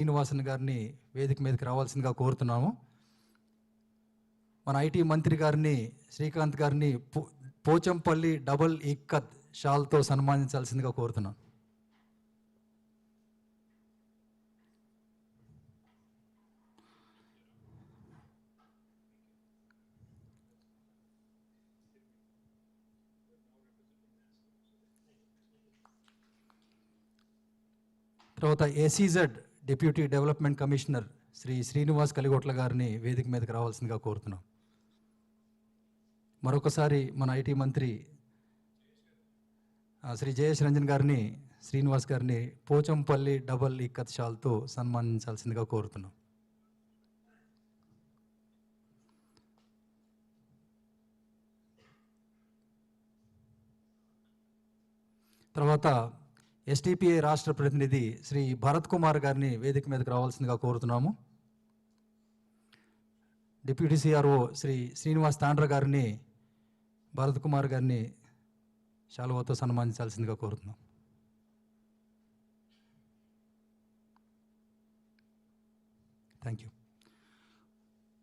శ్రీనివాసన్ గారిని వేదిక మీదకి రావాల్సిందిగా కోరుతున్నాము. మన ఐటీ మంత్రి గారిని శ్రీకాంత్ గారిని పోచంపల్లి డబుల్ ఇక్కత్ షాల్తో సన్మానించాల్సిందిగా కోరుతున్నాం. తర్వాత ACZ deputy development commissioner Shri Srinivas Kaligotla గారిని వేదిక మీదకి రావాల్సిందిగా కోరుతున్నాం. మరొకసారి మన ఐటీ మంత్రి శ్రీ జయేష్ రంజన్ గారిని శ్రీనివాస్ గారిని పోచంపల్లి డబల్ ఇక్కత్ షాల్తో సన్మానించాల్సిందిగా కోరుతున్నాం. తర్వాత ఎస్టీపీఐ రాష్ట్ర ప్రతినిధి శ్రీ భరత్ కుమార్ గారిని వేదిక మీదకి రావాల్సిందిగా కోరుతున్నాము. డిప్యూటీ సిఆర్ఓ శ్రీ శ్రీనివాస్ తాండ్ర గారిని భరత్ కుమార్ గారిని శాలువాతో సన్మానించాల్సిందిగా కోరుతున్నాం. Thank you.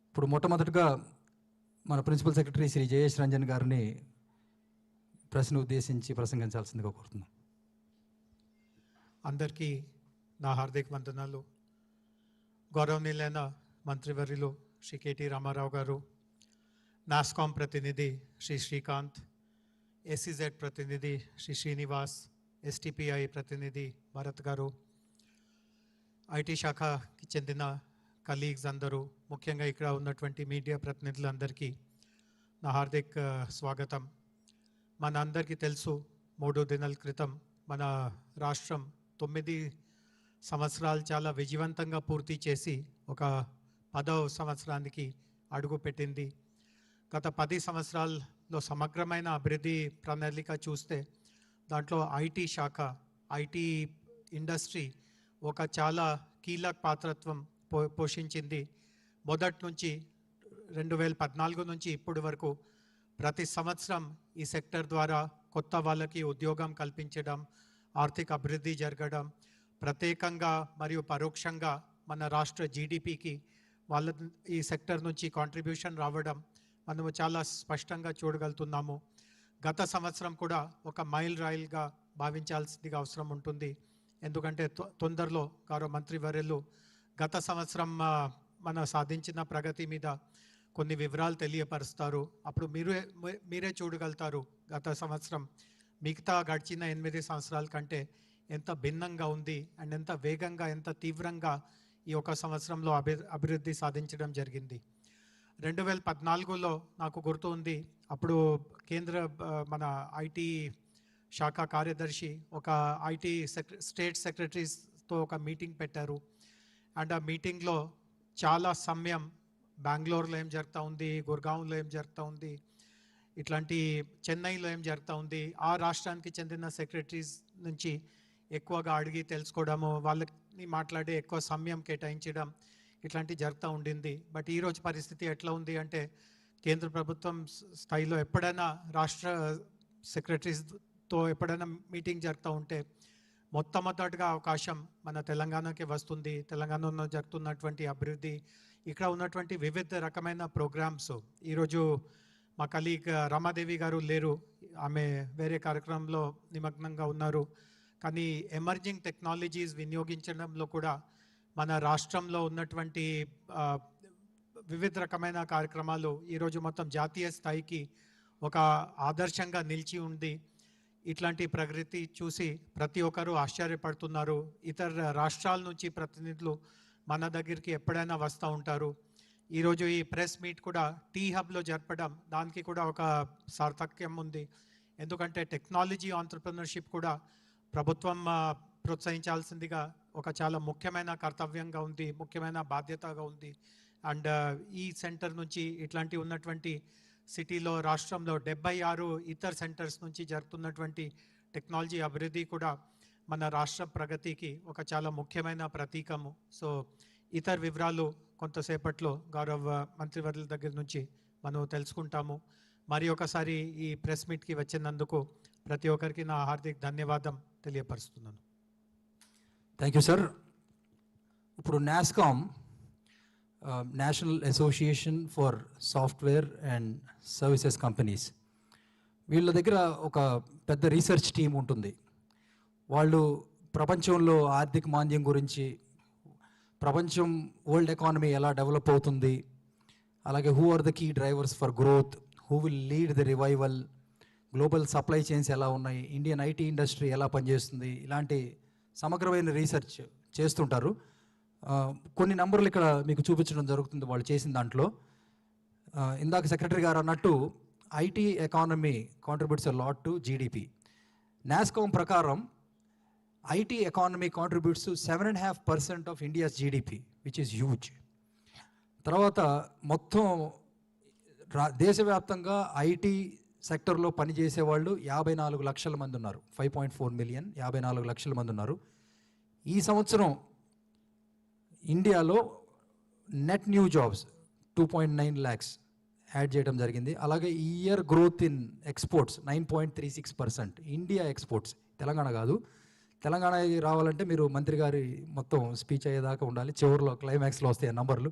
ఇప్పుడు మొట్టమొదటిగా మన ప్రిన్సిపల్ సెక్రటరీ శ్రీ జయేష్ రంజన్ గారిని ప్రెస్ను ఉద్దేశించి ప్రసంగించాల్సిందిగా కోరుతున్నాం. అందరికీ నా హార్దిక వందనాలు. గౌరవనీయులైన మంత్రివర్యులు శ్రీ కేటీ రామారావు గారు, నాస్కామ్ ప్రతినిధి శ్రీ శ్రీకాంత్, ఏసీజెడ్ ప్రతినిధి శ్రీ శ్రీనివాస్, ఎస్టీపీఐ ప్రతినిధి భరత్ గారు, ఐటీ శాఖకి చెందిన కలీగ్స్ అందరూ, ముఖ్యంగా ఇక్కడ ఉన్నటువంటి మీడియా ప్రతినిధులందరికీ నా హార్దిక స్వాగతం. మన అందరికీ తెలుసు, 3 దినాల క్రితం మన రాష్ట్రం 9 సంవత్సరాలు చాలా విజయవంతంగా పూర్తి చేసి ఒక 10వ సంవత్సరానికి అడుగుపెట్టింది. గత 10 సంవత్సరాల్లో సమగ్రమైన అభివృద్ధి ప్రణాళిక చూస్తే దాంట్లో ఐటీ శాఖ, ఐటీ ఇండస్ట్రీ ఒక చాలా కీలక పాత్రత్వం పోషించింది. మొదటి నుంచి 2014 నుంచి ఇప్పటి వరకు ప్రతి సంవత్సరం ఈ సెక్టర్ ద్వారా కొత్త వాళ్ళకి ఉద్యోగం కల్పించడం, ఆర్థిక అభివృద్ధి జరగడం, ప్రత్యేకంగా మరియు పరోక్షంగా మన రాష్ట్ర జీడిపికి వాళ్ళ ఈ సెక్టర్ నుంచి కాంట్రిబ్యూషన్ రావడం మనము చాలా స్పష్టంగా చూడగలుగుతున్నాము. గత సంవత్సరం కూడా ఒక మైల్ రాయిల్గా భావించాల్సిందిగా అవసరం ఉంటుంది. ఎందుకంటే తొందరలో గౌరవ మంత్రివర్యులు గత సంవత్సరం మన సాధించిన ప్రగతి మీద కొన్ని వివరాలు తెలియపరుస్తారు. అప్పుడు మీరే చూడగలుగుతారు గత సంవత్సరం మిగతా గడిచిన 8 సంవత్సరాల కంటే ఎంత భిన్నంగా ఉంది అండ్ ఎంత వేగంగా, ఎంత తీవ్రంగా ఈ ఒక సంవత్సరంలో అభివృద్ధి సాధించడం జరిగింది. 2014లో నాకు గుర్తు ఉంది, అప్పుడు కేంద్ర మన ఐటీ శాఖ కార్యదర్శి ఒక ఐటీ స్టేట్ సెక్రటరీస్తో ఒక మీటింగ్ పెట్టారు. అండ్ ఆ మీటింగ్లో చాలా సమయం బెంగళూరులో ఏం జరుగుతూ ఉంది, గుర్గావ్లో ఏం జరుగుతూ ఉంది, ఇట్లాంటి చెన్నైలో ఏం జరుగుతూ ఉంది, ఆ రాష్ట్రానికి చెందిన సెక్రటరీస్ నుంచి ఎక్కువగా అడిగి తెలుసుకోవడము, వాళ్ళని మాట్లాడి ఎక్కువ సమయం కేటాయించడం, ఇట్లాంటివి జరుగుతూ ఉండింది. బట్ ఈరోజు పరిస్థితి ఎట్లా ఉంది అంటే, కేంద్ర ప్రభుత్వం స్థాయిలో ఎప్పుడైనా రాష్ట్ర సెక్రటరీస్తో ఎప్పుడైనా మీటింగ్ జరుగుతూ ఉంటే మొట్టమొదటిగా అవకాశం మన తెలంగాణకి వస్తుంది. తెలంగాణలో జరుగుతున్నటువంటి అభివృద్ధి, ఇక్కడ ఉన్నటువంటి వివిధ రకమైన ప్రోగ్రామ్స్. ఈరోజు మా కలీగ్ రమాదేవి గారు లేరు, ఆమె వేరే కార్యక్రమంలో నిమగ్నంగా ఉన్నారు. కానీ ఎమర్జింగ్ టెక్నాలజీస్ వినియోగించడంలో కూడా మన రాష్ట్రంలో ఉన్నటువంటి వివిధ రకమైన కార్యక్రమాలు ఈరోజు మొత్తం జాతీయ స్థాయికి ఒక ఆదర్శంగా నిలిచి ఉంది. ఇట్లాంటి ప్రగతి చూసి ప్రతి ఒక్కరూ ఆశ్చర్యపడుతున్నారు. ఇతర రాష్ట్రాల నుంచి ప్రతినిధులు మన దగ్గరికి ఎప్పుడైనా వస్తూ ఉంటారు. ఈరోజు ఈ ప్రెస్ మీట్ కూడా టీ హబ్లో జరపడం, దానికి కూడా ఒక సార్థక్యం ఉంది. ఎందుకంటే టెక్నాలజీ ఆంటర్‌ప్రెన్యూర్‌షిప్ కూడా ప్రభుత్వం ప్రోత్సహించాల్సిందిగా ఒక చాలా ముఖ్యమైన కర్తవ్యంగా ఉంది, ముఖ్యమైన బాధ్యతగా ఉంది. అండ్ ఈ సెంటర్ నుంచి ఇట్లాంటి ఉన్నటువంటి సిటీలో, రాష్ట్రంలో 76 ఇతర సెంటర్స్ నుంచి జరుగుతున్నటువంటి టెక్నాలజీ అభివృద్ధి కూడా మన రాష్ట్ర ప్రగతికి ఒక చాలా ముఖ్యమైన ప్రతీకము. సో ఇతర వివరాలు కొంతసేపట్లో గౌరవ మంత్రివర్యుల దగ్గర నుంచి మనం తెలుసుకుంటాము. మరి ఒకసారి ఈ ప్రెస్ మీట్కి వచ్చినందుకు ప్రతి ఒక్కరికి నా హార్దిక ధన్యవాదం తెలియపరుస్తున్నాను. Thank you sir. ఇప్పుడు NASSCOM, national association for software and services companies, వీళ్ళ దగ్గర ఒక పెద్ద రీసెర్చ్ టీం ఉంటుంది. వాళ్ళు ప్రపంచంలో ఆర్థిక మాంద్యం గురించి, ప్రపంచం వరల్డ్ ఎకానమీ ఎలా డెవలప్ అవుతుంది, అలాగే who are the key drivers for growth, who will lead the revival, global supply chains ఎలా ఉన్నాయి, ఇండియన్ ఐటీ ఇండస్ట్రీ ఎలా పనిచేస్తుంది, ఇలాంటి సమగ్రమైన రీసెర్చ్ చేస్తుంటారు. కొన్ని నంబర్లు ఇక్కడ మీకు చూపించడం జరుగుతుంది వాళ్ళు చేసిన దాంట్లో. ఇందాక సెక్రటరీ గారు అన్నట్టు IT economy contributes a lot to GDP. NASSCOM ప్రకారం IT economy contributes to 7.5% of India's GDP, which is huge. తర్వాత మొత్తం దేశవ్యాప్తంగా ఐటీ సెక్టర్లో పనిచేసే వాళ్ళు 54 లక్షల మంది ఉన్నారు. 5.4 మిలియన్, 54 లక్షల మంది ఉన్నారు. ఈ సంవత్సరం ఇండియాలో net new jobs 2.9 lakhs add చేయడం జరిగింది. అలాగే ఈ year growth in exports 9.36%. India exports, Telangana కాదు. తెలంగాణ రావాలంటే మీరు మంత్రి గారి మొత్తం స్పీచ్ అయ్యేదాకా ఉండాలి. చివరిలో క్లైమాక్స్లో వస్తాయి ఆ నంబర్లు.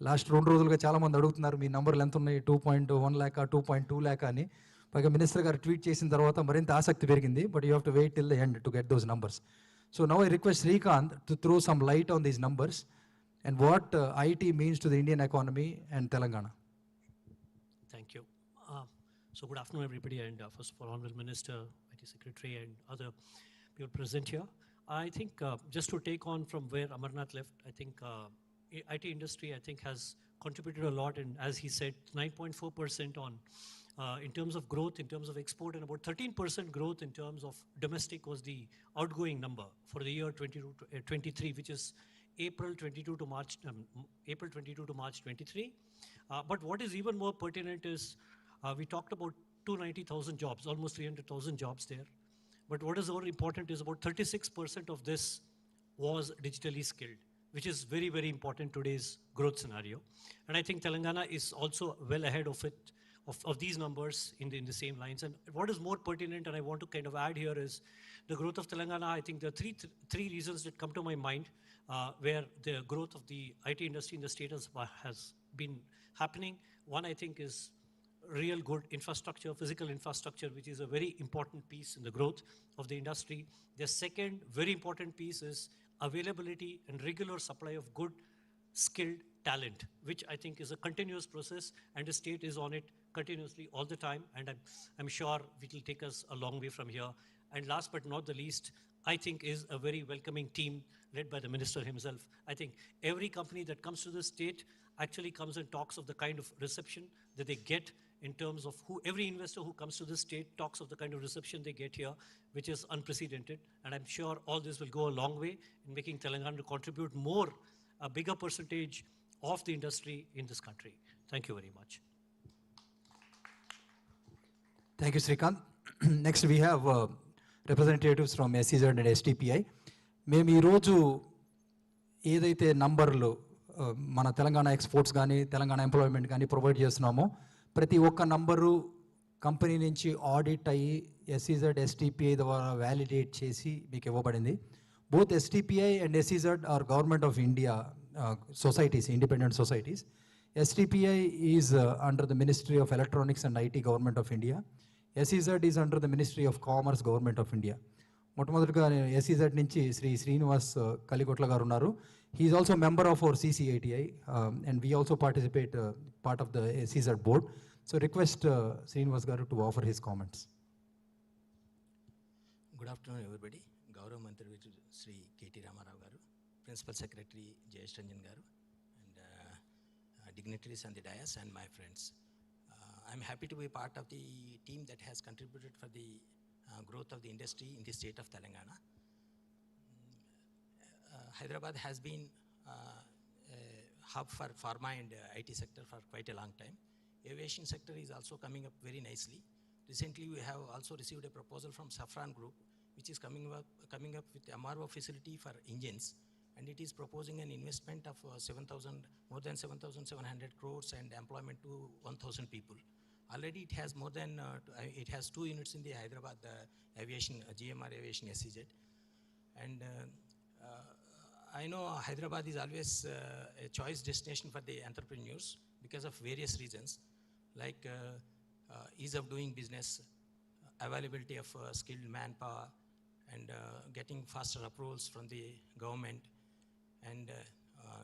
లాస్ట్ 2 రోజులుగా చాలామంది అడుగుతున్నారు మీ నంబర్లు ఎంత ఉన్నాయి, 2.1 ల్యాక్, 2.2 ల్యాక్ అని. పైగా మినిస్టర్ గారు ట్వీట్ చేసిన తర్వాత మరింత ఆసక్తి పెరిగింది. But you have to wait till the end to get those numbers. So now I request Srikanth to throw some light on these numbers and what IT means to the Indian economy and Telangana. Thank you. So good afternoon, everybody, and first of all, Honorable Minister, IT Secretary, and other people present here. I think just to take on from where Amarnath left, I think IT industry, I think, has contributed a lot, and as he said, 9.4% on in terms of growth, in terms of export, and about 13% growth in terms of domestic was the outgoing number for the year 22-23, which is April 22 to March, April 22 to March 23. But what is even more pertinent is we talked about 290,000 jobs, almost 300,000 jobs there. But what is more important is about 36% of this was digitally skilled, which is very, very important today's growth scenario. And I think Telangana is also well ahead of it, of these numbers in the same lines. And what is more pertinent, and I want to kind of add here, is the growth of Telangana. I think there are three reasons that come to my mind where the growth of the IT industry in the state has been happening. One, I think, is real good infrastructure, physical infrastructure, which is a very important piece in the growth of the industry. The second very important piece is availability and regular supply of good, skilled talent, which I think is a continuous process, and the state is on it continuously all the time, and I'm sure it will take us a long way from here. And last but not the least, I think is a very welcoming team led by the minister himself. I think every company that comes to the state actually comes and talks of the kind of reception that they get in terms of every investor who comes to the state talks of the kind of reception they get here, which is unprecedented. And I'm sure all this will go a long way in making Telangana to contribute more, a bigger percentage of the industry in this country. Thank you very much. Thank you, Srikanth. Next we have representatives from SEZ and STPI. మేము ఈరోజు ఏదైతే నంబర్లు మన Telangana exports కానీ Telangana employment కానీ provide చేస్తున్నామో, ప్రతి ఒక్క నంబరు కంపెనీ నుంచి ఆడిట్ అయ్యి ఎస్ఈజెడ్ ఎస్టీపీఐ ద్వారా వ్యాలిడేట్ చేసి మీకు ఇవ్వబడింది. Both STPI and SEZ are government of India societies, independent societies. STPI is under the Ministry of Electronics and IT, Government of India. SEZ is under the Ministry of Commerce, Government of India. మొట్టమొదటిగా SEZ నుంచి శ్రీ శ్రీనివాస్ కలిగొట్ల గారు ఉన్నారు. He is also a member of our CCATI and we also participate part of the SEZ board. So request Srinivas garu to offer his comments. Good afternoon, everybody. Gaurav Mantri Sri KTR garu, Principal Secretary Jayesh Ranjan garu, and dignitaries on the dais and my friends. I'm happy to be part of the team that has contributed for the growth of the industry in the state of Telangana. Hyderabad has been a hub for pharma and IT sector for quite a long time. Aviation sector is also coming up very nicely. Recently, we have also received a proposal from Safran Group, which is coming up with MRO facility for engines, and it is proposing an investment of more than 7,700 crores and employment to 1,000 people. Already it has it has 2 units in the Hyderabad aviation, GMR Aviation SEZ. And I know Hyderabad is always a choice destination for the entrepreneurs because of various reasons, like ease of doing business, availability of skilled manpower, and getting faster approvals from the government, and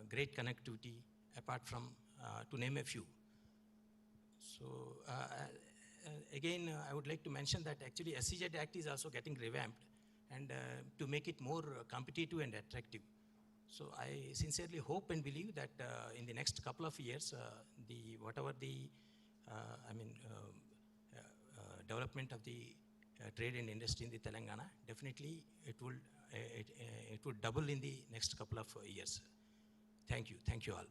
great connectivity, apart from, to name a few. So again, I would like to mention that actually SEZ Act is also getting revamped, and to make it more competitive and attractive. So I sincerely hope and believe that in the next couple of years, development of the trade and industry in the Telangana, definitely it will double in the next couple of years. Thank you all.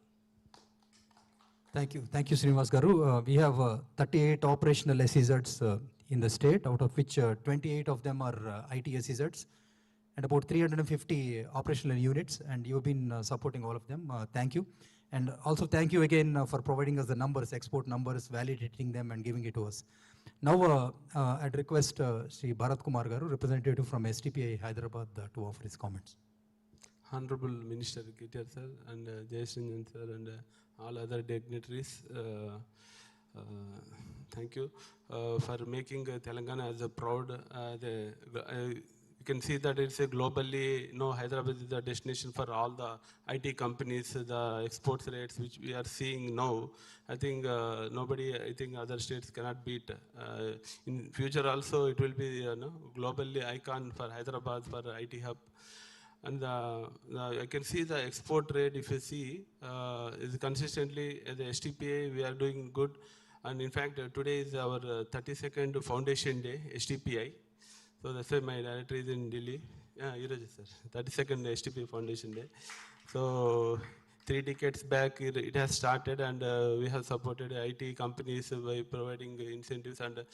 Thank you, Srinivas Garu. We have 38 operational SEZs in the state, out of which 28 of them are IT SEZs, and about 350 operational units, and you've been supporting all of them. Thank you. And also thank you again for providing us the numbers, export numbers, validating them and giving it to us. Now I'd request Sri Bharat Kumar Garu, representative from STPI Hyderabad, to offer his comments. Honorable Minister KTR sir and Jayasinghan sir and all other dignitaries, thank you for making Telangana as a proud. You can see that it's a globally, Hyderabad is the destination for all the IT companies, the exports rates which we are seeing now. I think I think other states cannot beat. In future also, it will be globally icon for Hyderabad for IT hub. And I can see the export rate, if you see, is consistently the STPA, we are doing good. And in fact, today is our 32nd foundation day, STPI. So that's why my director is in Delhi. Yeah, sir. 32nd STPI foundation day. So 3 decades back, it has started, and we have supported IT companies by providing incentives, and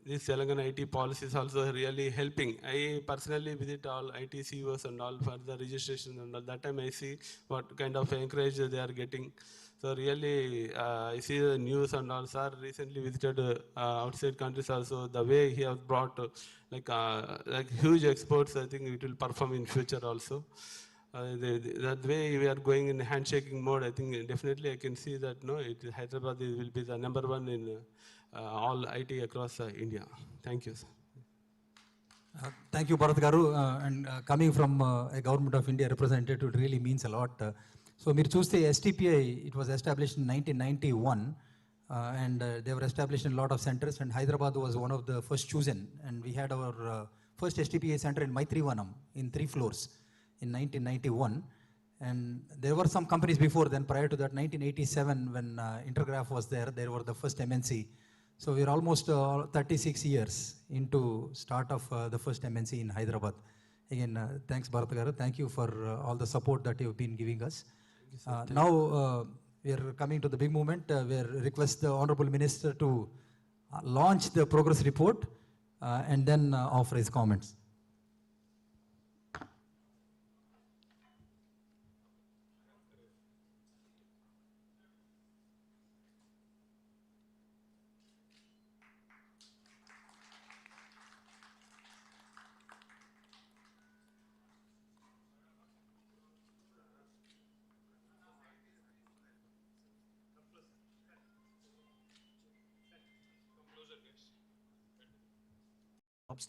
this Telangana IT policy is also really helping. I personally visit all IT CEOs and all for the registration, and at that time I see what kind of encourage they are getting. So really, I see the news and all. Sir recently visited outside countries also. The way he has brought like huge exports, I think it will perform in future also. That way we are going in handshaking mode. I think definitely I can see that Hyderabad will be the #1 in all IT across India. Thank you, sir. Thank you, Bharat Garu. And coming from a Government of India representative, it really means a lot. So మీరు చూస్తే STPI, it was established in 1991, and they were established in a lot of centers, and Hyderabad was one of the first chosen. And we had our first STPI center in Maitrivanam in 3 floors in 1991. And there were some companies before then. Prior to that, 1987, when Intergraph was there, they were the first MNC. So we're almost 36 years into start of the first MNC in Hyderabad. Again, thanks Bharat Garu. Thank you for all the support that you've been giving us. Now we are coming to the big moment where I request the Honorable Minister to launch the progress report and then offer his comments.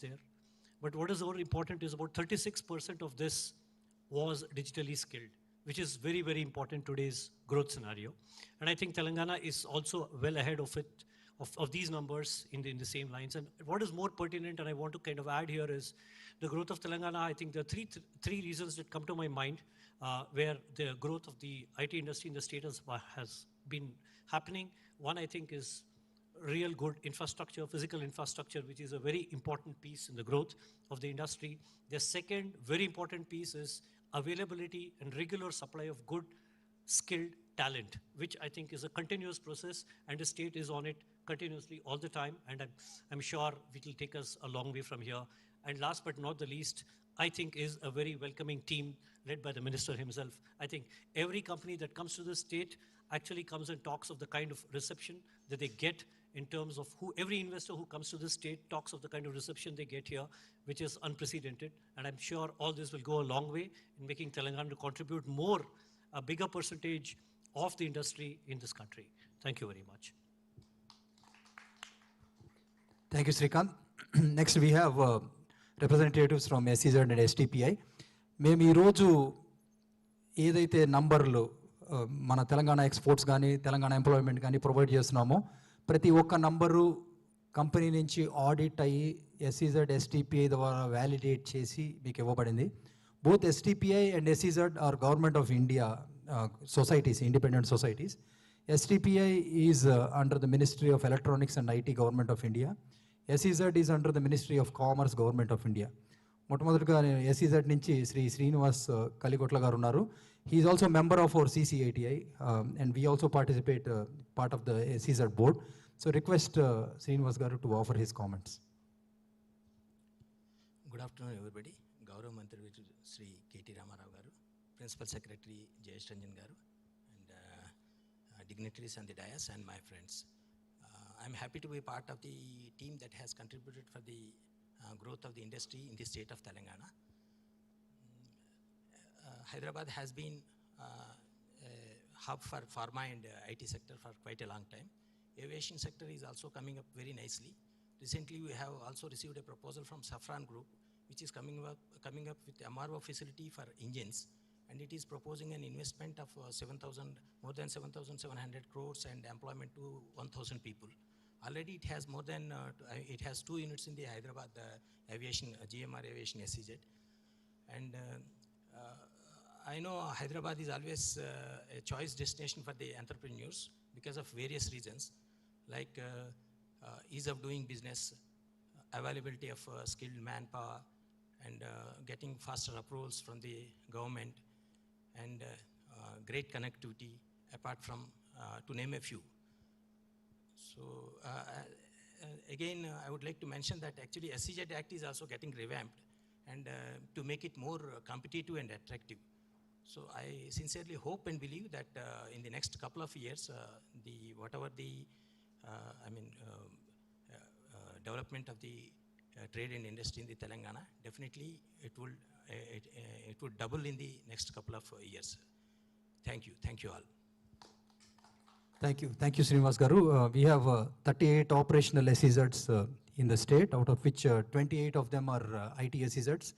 There. But what is more important is about 36% of this was digitally skilled, which is very, very important today's growth scenario. And I think Telangana is also well ahead of it, of these numbers in the same lines. And what is more pertinent, and I want to kind of add here, is the growth of Telangana. I think there are three reasons that come to my mind where the growth of the IT industry in the state has been happening. One, I think, is real good infrastructure, physical infrastructure, which is a very important piece in the growth of the industry. The second very important piece is availability and regular supply of good, skilled talent, which I think is a continuous process, and the state is on it continuously all the time, and I'm sure it will take us a long way from here. And last but not the least, I think is a very welcoming team led by the minister himself. I think every company that comes to the state actually comes and talks of the kind of reception that they get in terms of who every investor who comes to this state talks of the kind of reception they get here, which is unprecedented. And I'm sure all this will go a long way in making Telangana to contribute more, a bigger percentage of the industry in this country. Thank you very much. Thank you, Srikanth. Next, we have representatives from SEZ and STPI. మేము ఈరోజు ఏదైతే నంబర్లు మన Telangana exports కానీ Telangana employment కానీ provide చేస్తున్నామో ప్రతి ఒక్క నంబరు కంపెనీ నుంచి ఆడిట్ అయ్యి SEZ, STPI ద్వారా వ్యాలిడేట్ చేసి మీకు ఇవ్వబడింది. Both STPI and SEZ are Government of India societies, independent societies. STPI is under the Ministry of Electronics and IT, Government of India. SEZ is under the Ministry of Commerce, Government of India. మొట్టమొదటిగా SEZ నుంచి శ్రీ శ్రీనివాస్ కలిగొట్ల గారు ఉన్నారు. He is also a member of our CCATI and we also participate part of the SEZ board. So request Srinivas garu to offer his comments. Good afternoon everybody. Gaurav Mantri Sri KTR garu, Principal Secretary Jayesh Ranjan garu, and dignitaries on the dais and my friends. I'm happy to be part of the team that has contributed for the growth of the industry in the state of Telangana. Hyderabad has been a hub for pharma and IT sector for quite a long time. Aviation sector is also coming up very nicely. Recently, we have also received a proposal from Safran Group, which is coming up with MRO facility for engines, and it is proposing an investment of more than 7,700 crores and employment to 1,000 people. Already it has it has 2 units in the Hyderabad aviation, GMR Aviation SEZ. And I know Hyderabad is always a choice destination for the entrepreneurs because of various reasons, like ease of doing business, availability of skilled manpower, and getting faster approvals from the government, and great connectivity, apart from, to name a few. So again, I would like to mention that actually SEZ Act is also getting revamped, and to make it more competitive and attractive. So I sincerely hope and believe that in the next couple of years, development of the trade and industry in the Telangana, definitely it will double in the next couple of years. Thank you all. Thank you, Srinivas garu. We have 38 operational SEZs in the state, out of which 28 of them are IT SEZs,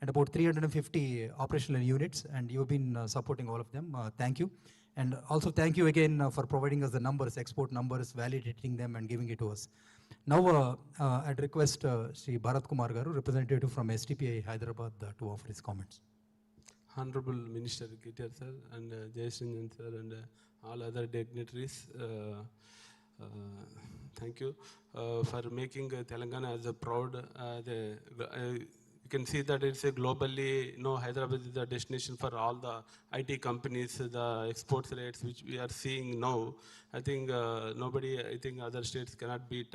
and about 350 operational units, and you've been supporting all of them. Thank you. And also thank you again for providing us the numbers, export numbers, validating them and giving it to us. Now I'd request Sri Bharat Kumar garu, representative from STPI Hyderabad, to offer his comments. Honorable Minister KTR sir and Jayesh Ranjan sir and all other dignitaries, thank you for making Telangana as a proud, you can see that it's a globally, Hyderabad is the destination for all the IT companies, the exports rates which we are seeing now. I think I think other states cannot beat.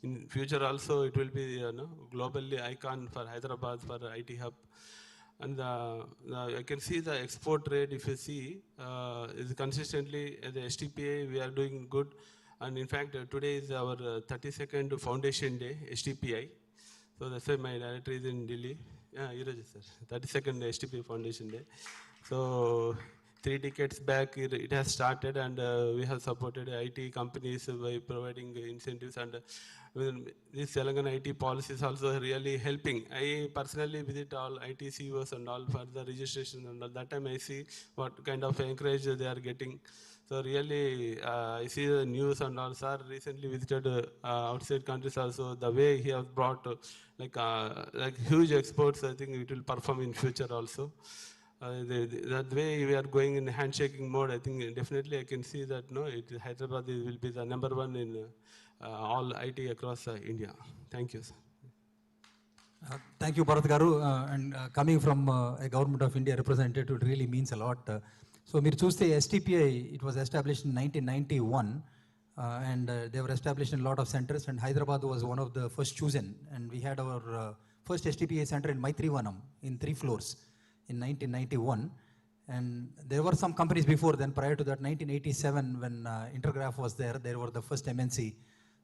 In future also it will be globally icon for Hyderabad for IT hub. And I can see the export rate, if you see, is consistently at the STPA, we are doing good. And in fact, today is our 32nd foundation day, STPI. So that's why my director is in Delhi. Yeah, sir. 32nd STPI foundation day. So 3 decades back, it has started, and we have supported IT companies by providing incentives, and these Telangana IT policies also really helping. I personally visit all IT CEOs and all for the registration, and at that time I see what kind of encourage they are getting. So really, I see the news and all. Sir recently visited outside countries also. The way he has brought like huge exports, I think it will perform in future also. That way we are going in handshaking mode. I think definitely I can see that Hyderabad will be the #1 in all IT across India. Thank you, sir. Thank you, Bharat garu. And coming from a Government of India representative, it really means a lot. So మీరు చూస్తే STPI, it was established in 1991, and they were established in a lot of centers, and Hyderabad was one of the first chosen, and we had our first STPI center in Maitrivanam in 3 floors in 1991, And there were some companies before then, prior to that, 1987, when Intergraph was there, they were the first MNC.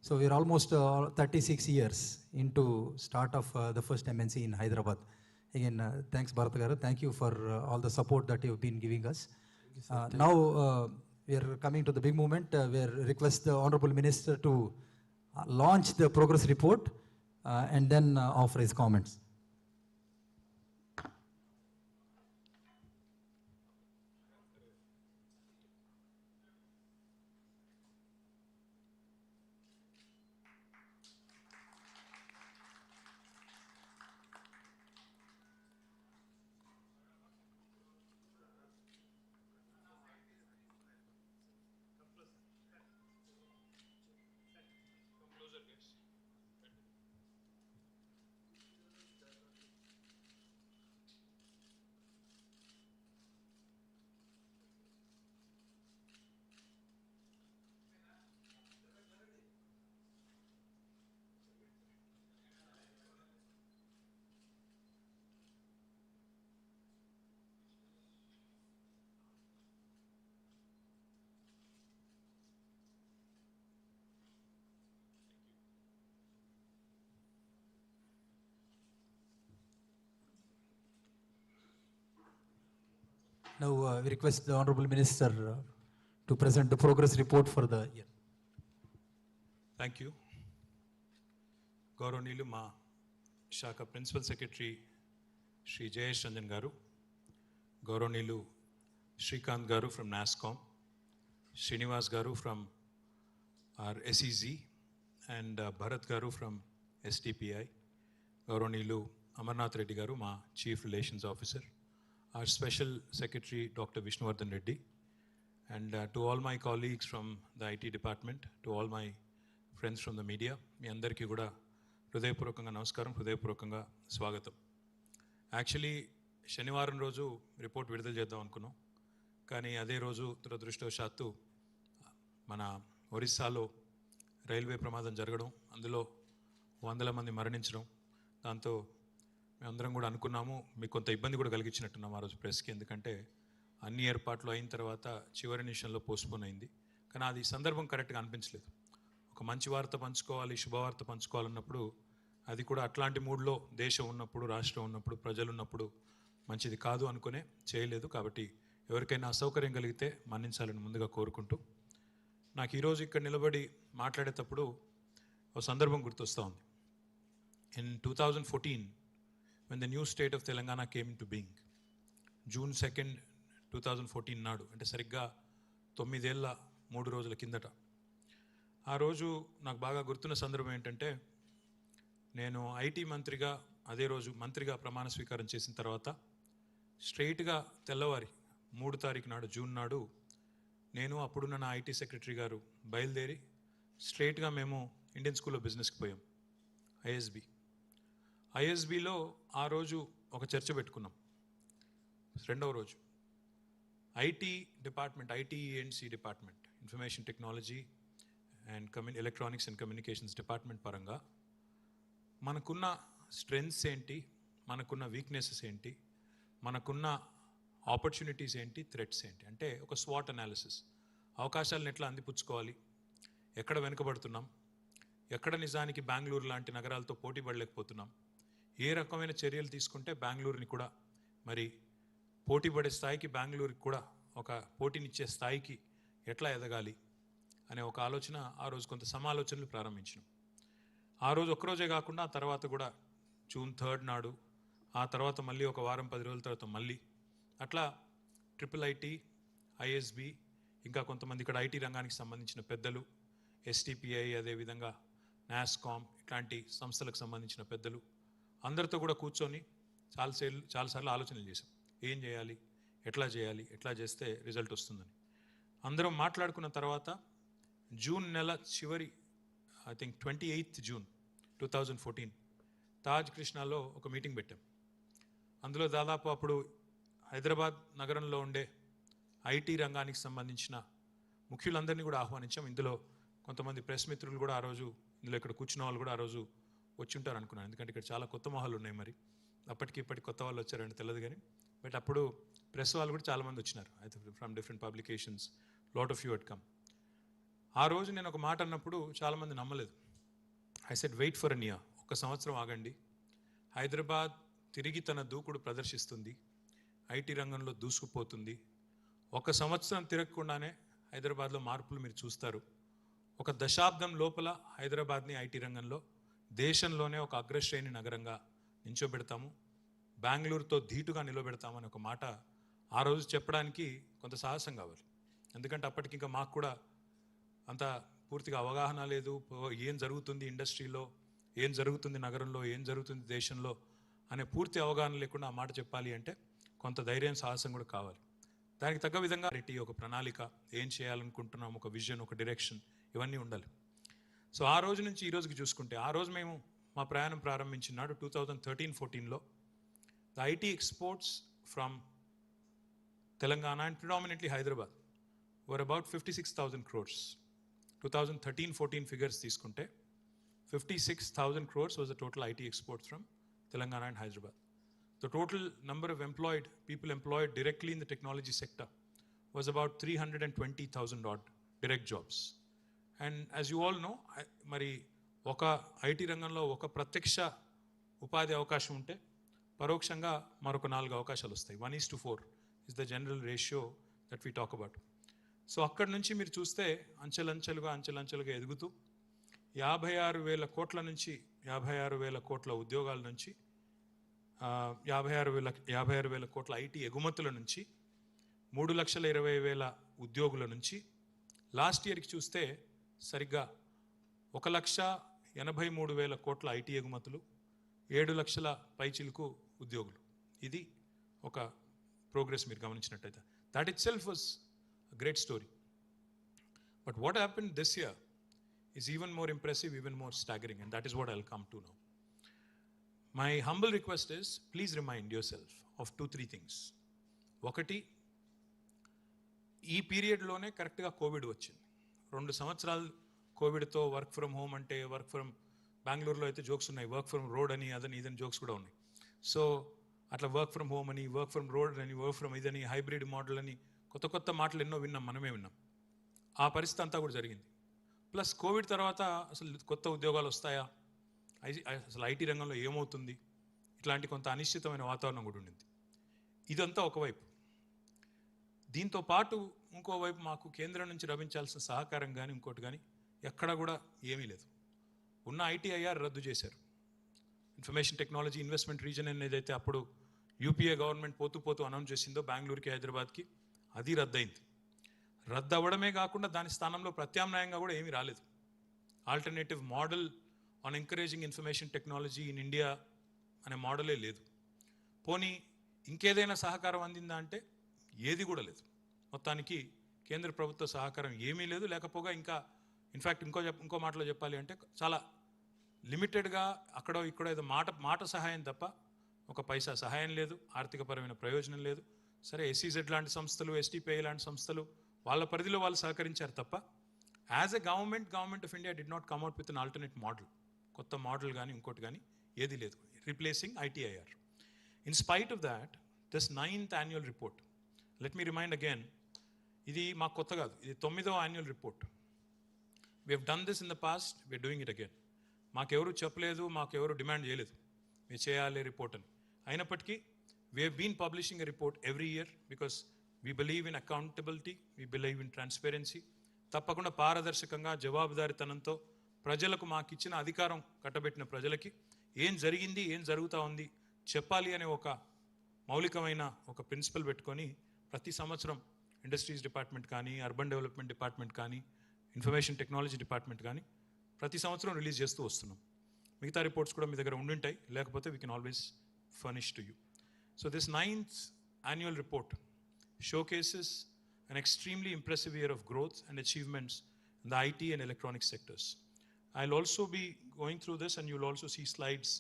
So we're almost 36 years into start of the first MNC in Hyderabad. Again, thanks Bharat garu. Thank you for all the support that you've been giving us. Now we are coming to the big moment where request the Honorable Minister to launch the progress report and then offer his comments. Now we request the Honorable Minister to present the progress report for the year. Thank you. గౌరవనీయులు మా శాఖ principal secretary Shri Jayesh Ranjan garu, గౌరవనీయులు Srikanth garu from NASSCOM, Srinivas garu from R SEG and Bharat garu from STPI, గౌరవనీయులు అమర్నాథ్ రెడ్డి గారు మా chief relations officer, our special secretary Dr. Vishnuvardhan Reddy, and to all my colleagues from the IT department, to all my friends from the media, మీ అందరికీ కూడా హృదయపూర్వకంగా నమస్కారం, హృదయపూర్వకంగా స్వాగతం. Actually శనివారం రోజు రిపోర్ట్ విడుదల చేద్దాం అనుకున్నాం, కానీ అదే రోజు దురదృష్టవశాత్తు మన ఒరిస్సాలో రైల్వే ప్రమాదం జరగడం, అందులో 100 మంది మరణించడం, దాంతో మేమందరం కూడా అనుకున్నాము, మీకు కొంత ఇబ్బంది కూడా కలిగించినట్టున్నాం ఆ రోజు ప్రెస్కి, ఎందుకంటే అన్ని ఏర్పాట్లు అయిన తర్వాత చివరి నిమిషంలో పోస్ట్పోన్ అయింది. కానీ అది సందర్భం కరెక్ట్గా అనిపించలేదు. ఒక మంచి వార్త పంచుకోవాలి, శుభవార్త పంచుకోవాలన్నప్పుడు అది కూడా అట్లాంటి మూడ్లో దేశం ఉన్నప్పుడు, రాష్ట్రం ఉన్నప్పుడు, ప్రజలు ఉన్నప్పుడు మంచిది కాదు అనుకునే చేయలేదు. కాబట్టి ఎవరికైనా అసౌకర్యం కలిగితే మన్నించాలని ముందుగా కోరుకుంటూ, నాకు ఈరోజు ఇక్కడ నిలబడి మాట్లాడేటప్పుడు ఒక సందర్భం గుర్తొస్తూ ఉంది. In 2014, when the new state of Telangana came into being, June 2nd, 2014 నాడు, అంటే సరిగ్గా 9 ఏళ్ళ 3 రోజుల కిందట, ఆ రోజు నాకు బాగా గుర్తున్న సందర్భం ఏంటంటే, నేను ఐటీ మంత్రిగా అదే రోజు మంత్రిగా ప్రమాణ స్వీకారం చేసిన తర్వాత స్ట్రైట్గా తెల్లవారి 3 తారీఖు నాడు, జూన్ నాడు, నేను అప్పుడున్న నా ఐటీ సెక్రటరీ గారు బయలుదేరి స్ట్రైట్గా మేము ఇండియన్ స్కూల్ ఆఫ్ బిజినెస్కి పోయాం, ఐఎస్బిలో ఆ రోజు ఒక చర్చ పెట్టుకున్నాం. రెండవ రోజు IT department, ITNC department, information technology and electronics and communications department పరంగా మనకున్న స్ట్రెంగ్స్ ఏంటి, మనకున్న వీక్నెసెస్ ఏంటి, మనకున్న ఆపర్చునిటీస్ ఏంటి, థ్రెట్స్ ఏంటి, అంటే ఒక స్వాట్ అనాలిసిస్, అవకాశాలను ఎట్లా అందిపుచ్చుకోవాలి, ఎక్కడ వెనుకబడుతున్నాం, ఎక్కడ నిజానికి బెంగళూరు లాంటి నగరాలతో పోటీ పడలేకపోతున్నాం, ఏ రకమైన చర్యలు తీసుకుంటే బెంగళూరుని కూడా మరి పోటీ పడే స్థాయికి, బెంగళూరుకి కూడా ఒక పోటీనిచ్చే స్థాయికి ఎట్లా ఎదగాలి అనే ఒక ఆలోచన, ఆ రోజు కొంత సమాలోచనలు ప్రారంభించినాం. ఆ రోజు ఒక్కరోజే కాకుండా ఆ తర్వాత కూడా జూన్ 3rd నాడు, ఆ తర్వాత మళ్ళీ ఒక వారం 10 రోజుల తర్వాత మళ్ళీ అట్లా ట్రిపుల్ ఐటీ, ఐఎస్బి, ఇంకా కొంతమంది ఇక్కడ ఐటీ రంగానికి సంబంధించిన పెద్దలు, ఎస్టిపిఐ, అదేవిధంగా నాస్కామ్, ఇట్లాంటి సంస్థలకు సంబంధించిన పెద్దలు అందరితో కూడా కూర్చొని చాలాసార్లు ఆలోచనలు చేశాం. ఏం చేయాలి, ఎట్లా చేస్తే రిజల్ట్ వస్తుందని అందరం మాట్లాడుకున్న తర్వాత జూన్ నెల చివరి, I think 28th June 2014 Taj కృష్ణాలో ఒక మీటింగ్ పెట్టాం. అందులో దాదాపు అప్పుడు హైదరాబాద్ నగరంలో ఉండే ఐటీ రంగానికి సంబంధించిన ముఖ్యులందరినీ కూడా ఆహ్వానించాం. ఇందులో కొంతమంది ప్రెస్ మిత్రులు కూడా ఆ రోజు, ఇందులో ఇక్కడ కూర్చున్న వాళ్ళు కూడా ఆ రోజు వచ్చి ఉంటారు అనుకున్నాను, ఎందుకంటే ఇక్కడ చాలా కొత్త మొహాలు ఉన్నాయి, మరి అప్పటికి ఇప్పటికి కొత్త వాళ్ళు వచ్చారని తెలియదు, కానీ బట్ అప్పుడు ప్రెస్ వాళ్ళు కూడా చాలామంది వచ్చినారు, అయితే from different publications, lot of you had come. ఆ రోజు నేను ఒక మాట అన్నప్పుడు చాలామంది నమ్మలేదు. I said wait for an year, ఒక సంవత్సరం ఆగండి, హైదరాబాద్ తిరిగి తన దూకుడు ప్రదర్శిస్తుంది, ఐటీ రంగంలో దూసుకుపోతుంది. ఒక సంవత్సరం తిరగకుండానే హైదరాబాద్లో మార్పులు మీరు చూస్తారు. ఒక దశాబ్దం లోపల హైదరాబాద్ని ఐటీ రంగంలో దేశంలోనే ఒక అగ్రశ్రేణి నగరంగా నించోబెడతాము, బెంగళూరుతో ధీటుగా నిలబెడతామని ఒక మాట ఆ రోజు చెప్పడానికి కొంత సాహసం కావాలి. ఎందుకంటే అప్పటికి ఇంకా మాకు కూడా అంత పూర్తిగా అవగాహన లేదు, ఏం జరుగుతుంది ఇండస్ట్రీలో, ఏం జరుగుతుంది నగరంలో, ఏం జరుగుతుంది దేశంలో అనే పూర్తి అవగాహన లేకుండా ఆ మాట చెప్పాలి అంటే కొంత ధైర్యం, సాహసం కూడా కావాలి. దానికి తగ్గ విధంగా ఒక ప్రణాళిక, ఏం చేయాలనుకుంటున్నాం, ఒక విజన్, ఒక డైరెక్షన్, ఇవన్నీ ఉండాలి. సో ఆ రోజు నుంచి ఈ రోజుకి చూసుకుంటే, ఆ రోజు మేము మా ప్రయాణం ప్రారంభించినాడు 2013-14లో. The IT exports from Telangana and predominantly Hyderabad were about 56,000 crores. 2013-14 figures తీసుకుంటే 56,000 crores was the total IT exports from Telangana and Hyderabad. The total number of people employed directly in the technology sector was about 320,000 odd direct jobs. And as you all know, మరి ఒక IT రంగంలో ఒక ప్రత్యక్ష ఉపాధి అవకాశం ఉంటే పరోక్షంగా మరొక 4 అవకాశాలు వస్తాయి. 1:4 is the general ratio that we talk about. So అక్కడి నుంచి మీరు చూస్తే అంచెలంచెలుగా ఎదుగుతూ 56,000 కోట్ల నుంచి 56,000 కోట్ల ఉద్యోగాల నుంచి 56,000 కోట్ల ఐటీ ఎగుమతుల నుంచి 3,20,000 ఉద్యోగుల నుంచి లాస్ట్ ఇయర్కి చూస్తే సరిగ్గా 1,83,000 కోట్ల ఐటీ ఎగుమతులు, 7 లక్షల పైచిలకు ఉద్యోగులు. ఇది ఒక ప్రోగ్రెస్ మీరు గమనించినట్టయితే. That it self was a great story. But what happened this year is even more impressive, even more staggering, and that is what I'll come to now. My humble request is, please remind yourself of 2-3 things. ఒకటి, ఈ పీరియడ్లోనే కరెక్ట్గా Covid వచ్చింది. 2 సంవత్సరాలు కోవిడ్తో work from home అంటే, work from బెంగళూరులో అయితే jokes ఉన్నాయి, work from road అని అదని ఇదని జోక్స్ కూడా ఉన్నాయి. సో అట్లా వర్క్ ఫ్రమ్ హోమ్ అని, వర్క్ ఫ్రమ్ రోడ్ అని, వర్క్ ఫ్రమ్ ఇదని, హైబ్రిడ్ మోడల్ అని కొత్త మాటలు ఎన్నో విన్నాం, మనమే విన్నాం. ఆ పరిస్థితి అంతా కూడా జరిగింది. ప్లస్ కోవిడ్ తర్వాత అసలు కొత్త ఉద్యోగాలు వస్తాయా, అసలు ఐటీ రంగంలో ఏమవుతుంది, ఇట్లాంటి కొంత అనిశ్చితమైన వాతావరణం కూడా ఉండింది. ఇదంతా ఒకవైపు. దీంతో పాటు ఇంకోవైపు మాకు కేంద్రం నుంచి లభించాల్సిన సహకారం కానీ ఇంకోటి కానీ ఎక్కడా కూడా ఏమీ లేదు. ఉన్న ఐటీఐఆర్ రద్దు చేశారు. ఇన్ఫర్మేషన్ టెక్నాలజీ ఇన్వెస్ట్మెంట్ రీజన్ అనేది అప్పుడు యూపీఏ గవర్నమెంట్ పోతూ అనౌన్స్ చేసిందో బెంగళూరుకి, హైదరాబాద్కి, అది రద్దయింది. రద్దు అవ్వడమే కాకుండా దాని స్థానంలో ప్రత్యామ్నాయంగా కూడా ఏమీ రాలేదు. Alternative model on encouraging information technology in India అనే మోడలే లేదు. పోనీ ఇంకేదైనా సహకారం అందిందా అంటే ఏది కూడా లేదు. మొత్తానికి కేంద్ర ప్రభుత్వ సహకారం ఏమీ లేదు. లేకపోగా ఇంకా ఇన్ఫ్యాక్ట్ ఇంకో మాటలో చెప్పాలి అంటే చాలా లిమిటెడ్గా అక్కడో ఇక్కడో ఏదో మాట సహాయం తప్ప ఒక పైసా సహాయం లేదు, ఆర్థికపరమైన ప్రయోజనం లేదు. సరే, ఎస్ఈజెడ్ లాంటి సంస్థలు, ఎస్టీపీఐ లాంటి సంస్థలు వాళ్ళ పరిధిలో వాళ్ళు సహకరించారు తప్ప as a government of India did not come out with an alternate model. కొత్త మోడల్ కానీ ఇంకోటి కానీ ఏది లేదు replacing ITIR. In spite of that, this 9th annual report, let me remind again, ఇది మాకు కొత్త కాదు, ఇది 9వ annual report. We have done this in the past, we're doing it again. మాకెవరు చెప్పలేదు, మాకెవరు డిమాండ్ చేయలేదు మీరు చేయాలి రిపోర్ట్ అని. అయినప్పటికీ we have been publishing a report every year because we believe in accountability, we believe in transparency. తప్పకుండా పారదర్శకంగా, జవాబుదారీతనంతో ప్రజలకు, మాకు ఇచ్చిన అధికారం కట్టబెట్టిన ప్రజలకి ఏం జరిగింది, ఏం జరుగుతూ ఉంది చెప్పాలి అనే ఒక మౌలికమైన ఒక ప్రిన్సిపల్ పెట్టుకొని ప్రతి సంవత్సరం ఇండస్ట్రీస్ డిపార్ట్మెంట్ కానీ, అర్బన్ డెవలప్మెంట్ డిపార్ట్మెంట్ కానీ, ఇన్ఫర్మేషన్ టెక్నాలజీ డిపార్ట్మెంట్ కానీ ప్రతి సంవత్సరం రిలీజ్ చేస్తూ వస్తున్నాం. మిగతా రిపోర్ట్స్ కూడా మీ దగ్గర ఉండుంటాయి, లేకపోతే we can always furnish to you. So this 9th annual report showcases an extremely impressive year of growth and achievements in the IT and electronic sectors. I'll also be going through this, and you'll also see slides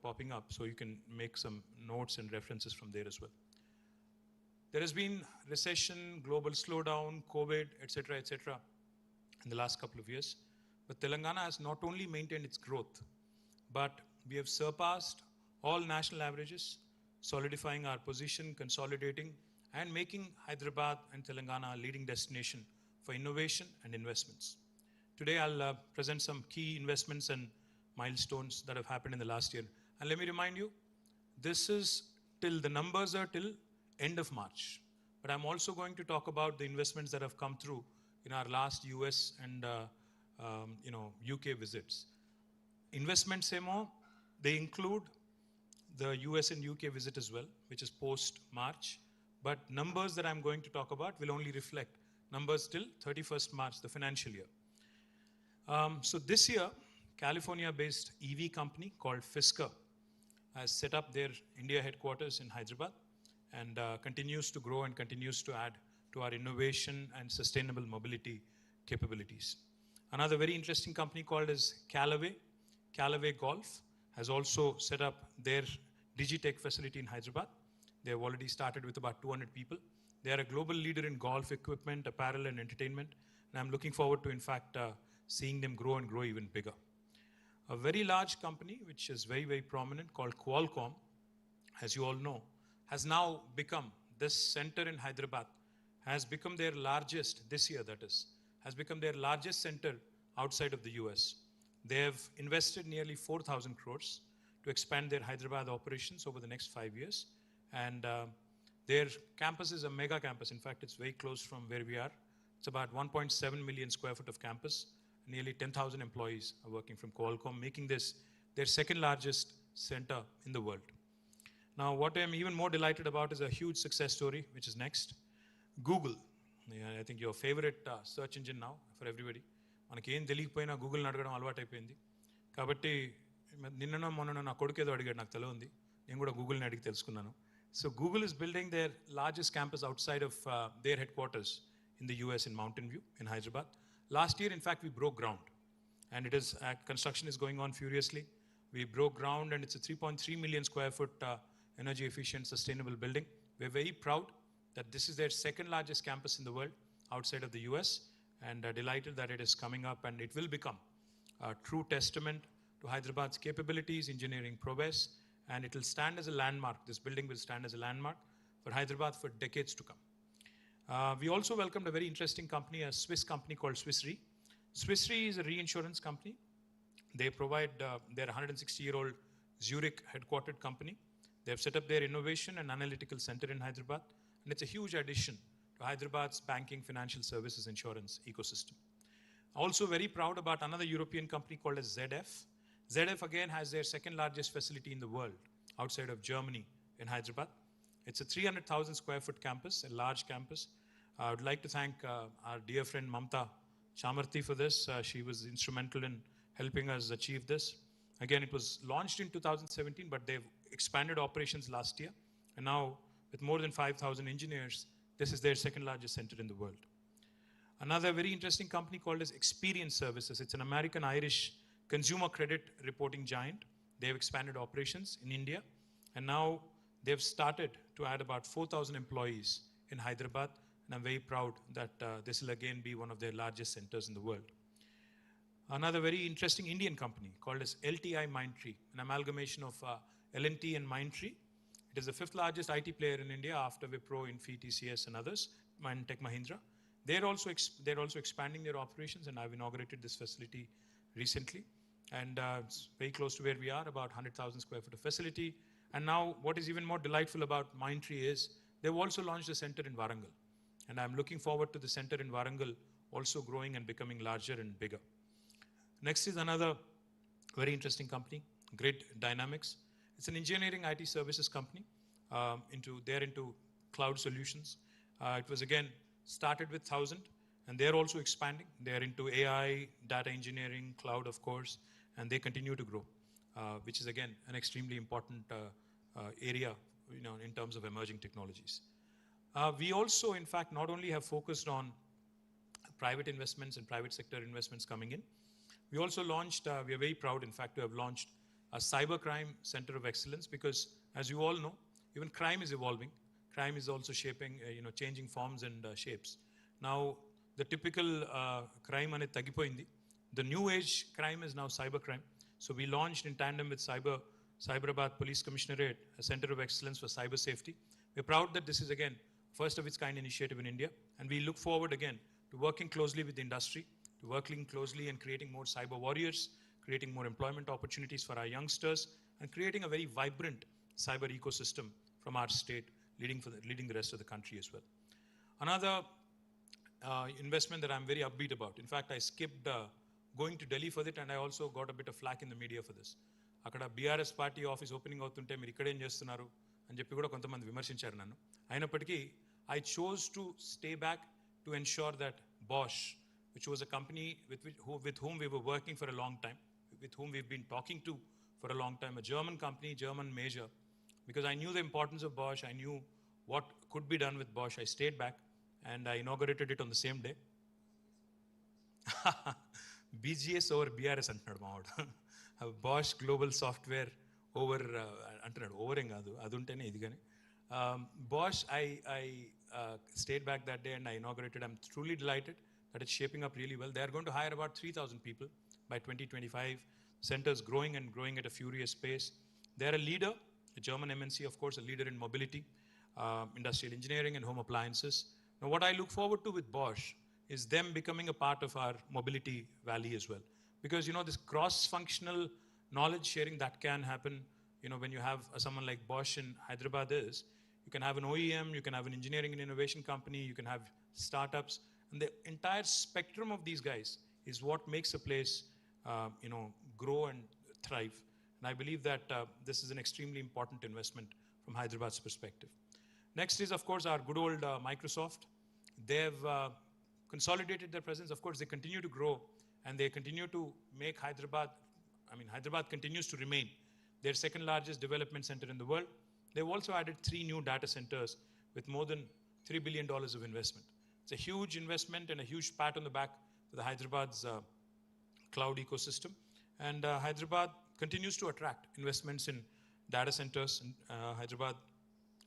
popping up, so you can make some notes and references from there as well. There has been recession, global slowdown, COVID, etc. in the last couple of years. But Telangana has not only maintained its growth, but we have surpassed all national averages solidifying our position, consolidating, and making Hyderabad and Telangana a leading destination for innovation and investments. Today, I'll present some key investments and milestones that have happened in the last year. And let me remind you, the numbers are till end of March. But I'm also going to talk about the investments that have come through in our last US and UK visits. Investments they include the US and UK visit as well, which is post-March. But numbers that I'm going to talk about will only reflect numbers till 31st March, the financial year. So this year, California-based EV company called Fisker has set up their India headquarters in Hyderabad and continues to grow and continues to add to our innovation and sustainable mobility capabilities. Another very interesting company called as Callaway Golf has also set up their Digitech facility in Hyderabad. They have already started with about 200 people. They are a global leader in golf equipment, apparel, and entertainment. And I'm looking forward to, in fact, seeing them grow and grow even bigger. A very large company, which is very, very prominent, called Qualcomm, as you all know, has now become, this center in Hyderabad, has become their largest, this year that is, has become their largest center outside of the US. They have invested nearly 4,000 crores to expand their Hyderabad operations over the next 5 years. And their campus is a mega campus. In fact, it's very close from where we are. It's about 1.7 million square foot of campus. Nearly 10,000 employees are working from Qualcomm, making this their second largest center in the world. Now, what I'm even more delighted about is a huge success story, which is next. Google. I think your favorite search engine now for everybody. మనకి ఏం తెలియకపోయినా గూగుల్ని అడగడం అలవాటైపోయింది. కాబట్టి నిన్ననో మొన్ననో నా కొడుకు ఏదో అడిగాడు, నాకు తెలియంది. నేను కూడా గూగుల్ని అడిగి తెలుసుకున్నాను. So Google is building their largest campus outside of their headquarters in the US in Mountain View in Hyderabad. Last year, in fact, we broke ground, and construction is going on furiously. We broke ground, and it's a 3.3 million square foot energy efficient, sustainable building. We're very proud that this is their second largest campus in the world outside of the US, and delighted that it is coming up, and it will become a true testament to Hyderabad's capabilities, engineering prowess, and it will stand as a landmark. This building will stand as a landmark for Hyderabad for decades to come. We also welcomed a very interesting company, a Swiss company called Swiss Re. Swiss Re is a reinsurance company. They provide their 160-year-old Zurich headquartered company. They have set up their innovation and analytical center in Hyderabad, and it's a huge addition to Hyderabad's banking, financial services, insurance ecosystem. Also very proud about another European company called as ZF. ZF again has their second largest facility in the world outside of Germany in Hyderabad. It's a 300,000 square foot campus, a large campus. I would like to thank our dear friend Mamta Chamarthi for this. She was instrumental in helping us achieve this. Again, it was launched in 2017, but they've expanded operations last year. And now, with more than 5,000 engineers, this is their second largest center in the world. Another very interesting company called as Experience Services. It's an American-Irish consumer credit reporting giant. They have expanded operations in India. And now they've started to add about 4,000 employees in Hyderabad. And I'm very proud that this will again be one of their largest centers in the world. Another very interesting Indian company called as LTI Mindtree, an amalgamation of L&T and Mindtree. It is the fifth largest IT player in India after Wipro, Infy, TCS, and others, and Tech Mahindra. They're also expanding their operations, and I've inaugurated this facility recently. And it's very close to where we are, about 100,000 square foot of facility. And now what is even more delightful about Mindtree is they've also launched a center in Warangal. And I'm looking forward to the center in Warangal also growing and becoming larger and bigger. Next is another very interesting company, Grid Dynamics. It's an engineering IT services company. They're into cloud solutions. It was again started with 1,000, and they're also expanding. They're into AI, data engineering, cloud, of course, and they continue to grow, which is again an extremely important area, in terms of emerging technologies. We also, in fact, not only have focused on private investments and private sector investments coming in, we also launched, we are very proud, in fact, to have launched a cybercrime center of excellence because, as you all know, even crime is evolving. Crime is also shaping, changing forms and shapes. Now, the typical crime ane tagipoindi. The new age crime is now cybercrime. So we launched in tandem with cyber Cyberabad Police Commissionerate, a center of excellence for cyber safety. We're proud that this is again first of its kind initiative in India, and we look forward again to working closely with the industry, to working closely and creating more cyber warriors, creating more employment opportunities for our youngsters, and creating a very vibrant cyber ecosystem from our state, leading the rest of the country as well. Another investment that I'm very upbeat about. In fact, I skipped going to Delhi for it, and I also got a bit of flack in the media for this. అక్కడ BRS party office opening అవుతుంటే మీరు ఇక్కడేం చేస్తున్నారు అని చెప్పి కూడా కొంతమంది విమర్శించారు నన్ను. అయినప్పటికీ I chose to stay back to ensure that Bosch, which was a company with whom we were working for a long time, with whom we've been talking to for a long time, a German company, German major, because I knew the importance of Bosch, I knew what could be done with Bosch. I stayed back and I inaugurated it on the same day. BGS over BRS అంటున్నాడు మావాడు. Bosch Global Software over అంటున్నాడు. Over ఏం కాదు, అది ఉంటేనే ఇది కానీ. Bosch, I stayed back that day and I inaugurated. I'm truly delighted that it's shaping up really well. They are going to hire about 3,000 people by 2025. Center's growing and growing at a furious pace. They're a leader, a German MNC, of course, a leader in mobility, industrial engineering and home appliances. Now, what I look forward to with Bosch is them becoming a part of our mobility valley as well. Because, you know, this cross-functional knowledge sharing that can happen, you know, when you have someone like Bosch in Hyderabad is, you can have an OEM, you can have an engineering and innovation company, you can have startups, and the entire spectrum of these guys is what makes a place, you know, grow and thrive. And I believe that this is an extremely important investment from Hyderabad's perspective. Next is, of course, our good old Microsoft. They've consolidated their presence. Of course, they continue to grow and they continue to make Hyderabad continues to remain their second largest development center in the world. They've also added 3 new data centers with more than $3 billion of investment. It's a huge investment and a huge pat on the back for the Hyderabad's cloud ecosystem. And Hyderabad continues to attract investments in data centers. And Hyderabad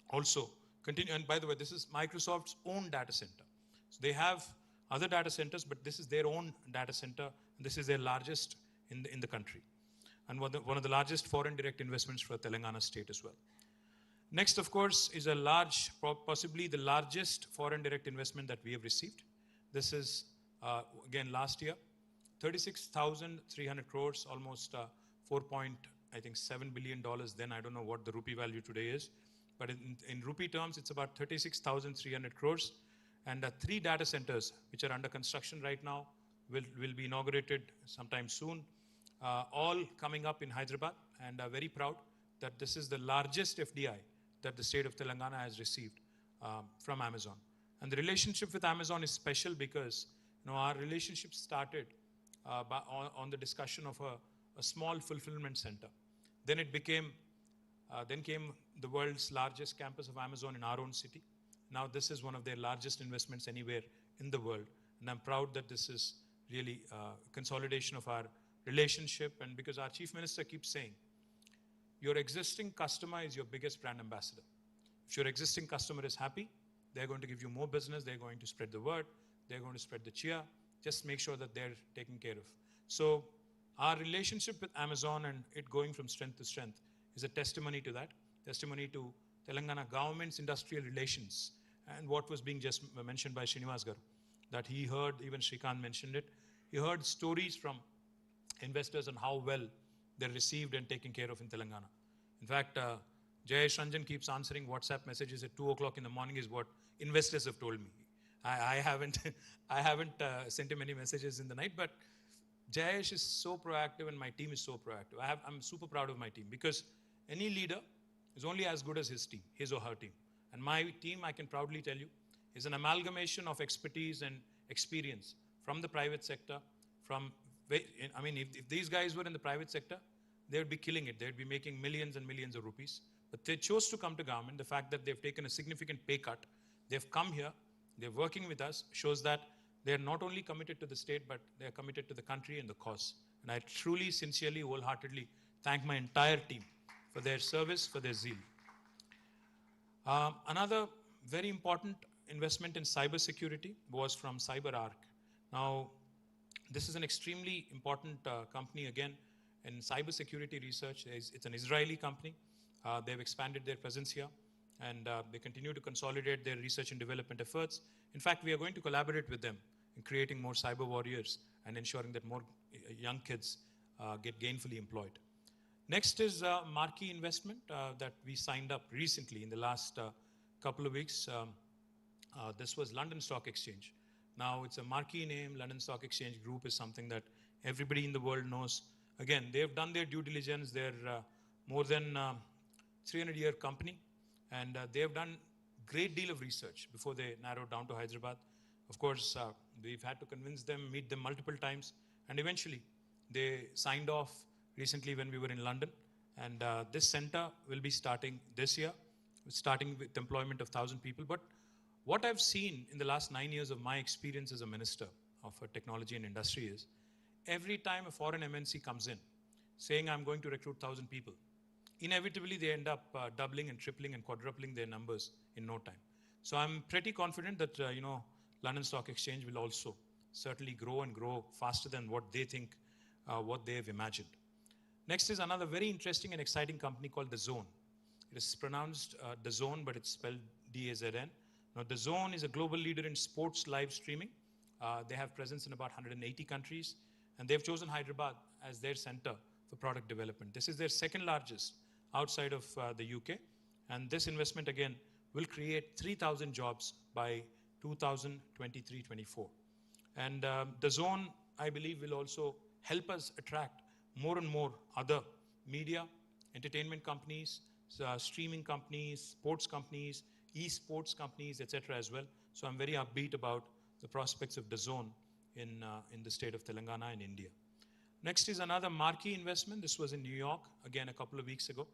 also continue. And by the way, this is Microsoft's own data center. So they have other data centers, but this is their own data center. And this is their largest in the country. And one of the largest foreign direct investments for Telangana state as well. Next, of course, is a large, possibly the largest foreign direct investment that we have received. This is, again, last year, 36,300 crores, almost $4.7 billion. Then I don't know what the rupee value today is. But in rupee terms, it's about 36,300 crores. And 3 data centers, which are under construction right now, will be inaugurated sometime soon. All coming up in Hyderabad, and very proud that this is the largest FDI that the state of Telangana has received from Amazon. And the relationship with Amazon is special because, you know, our relationship started on the discussion of a small fulfillment center. Then it became, then came the world's largest campus of Amazon in our own city. Now this is one of their largest investments anywhere in the world. And I'm proud that this is really consolidation of our relationship. And because our chief minister keeps saying, your existing customer is your biggest brand ambassador. If your existing customer is happy, they're going to give you more business, they're going to spread the word, they're going to spread the cheer. Just make sure that they're taken care of. So our relationship with Amazon and it going from strength to strength is a testimony to that, testimony to Telangana government's industrial relations. And what was being just mentioned by Srinivas Garu, that he heard, even Shrikant mentioned it, he heard stories from investors on how well they're received and taken care of in Telangana. In fact, Jayesh Ranjan keeps answering WhatsApp messages at 2 o'clock in the morning is what investors have told me. I haven't sent him any messages in the night, but Jayesh is so proactive and my team is so proactive. I'm super proud of my team because any leader is only as good as his team, his or her team. And my team, I can proudly tell you, is an amalgamation of expertise and experience from the private sector, if these guys were in the private sector, they would be killing it. They would be making millions and millions of rupees. But they chose to come to government. The fact that they've taken a significant pay cut, they've come here, they're working with us, shows that they're not only committed to the state, but they're committed to the country and the cause. And I truly, sincerely, wholeheartedly thank my entire team for their service, for their zeal. Another very important investment in cybersecurity was from CyberArk. Now, this is an extremely important company again, in cybersecurity research. It's an Israeli company. They've expanded their presence here, and they continue to consolidate their research and development efforts. In fact, we are going to collaborate with them in creating more cyber warriors and ensuring that more young kids get gainfully employed. Next is a marquee investment that we signed up recently in the last couple of weeks. This was London Stock Exchange. Now, it's a marquee name. London Stock Exchange Group is something that everybody in the world knows. Again, they've done their due diligence. They're more than 300-year company, and they've done great deal of research before they narrowed down to Hyderabad. Of course, we've had to convince them, meet them multiple times, and eventually they signed off recently when we were in London. And this center will be starting this year, starting with employment of 1,000 people. But what I've seen in the last 9 years of my experience as a minister of technology and industry is, every time a foreign MNC comes in saying, I'm going to recruit 1,000 people, inevitably they end up doubling and tripling and quadrupling their numbers in no time. So I'm pretty confident that, London Stock Exchange will also certainly grow and grow faster than what they think, what they've imagined. Next is another very interesting and exciting company called The Zone. It is pronounced The Zone, but it's spelled D-A-Z-N. Now, The Zone is a global leader in sports live streaming. They have presence in about 180 countries, and they've chosen Hyderabad as their center for product development. This is their second largest outside of the UK, and this investment again will create 3,000 jobs by 2023-24. And The Zone, I believe, will also help us attract more and more other media, entertainment companies, streaming companies, sports companies, esports companies, etc. as well. So I'm very upbeat about the prospects of The Zone in the state of Telangana and India. Next is another marquee investment. This was in New York, again, a couple of weeks ago.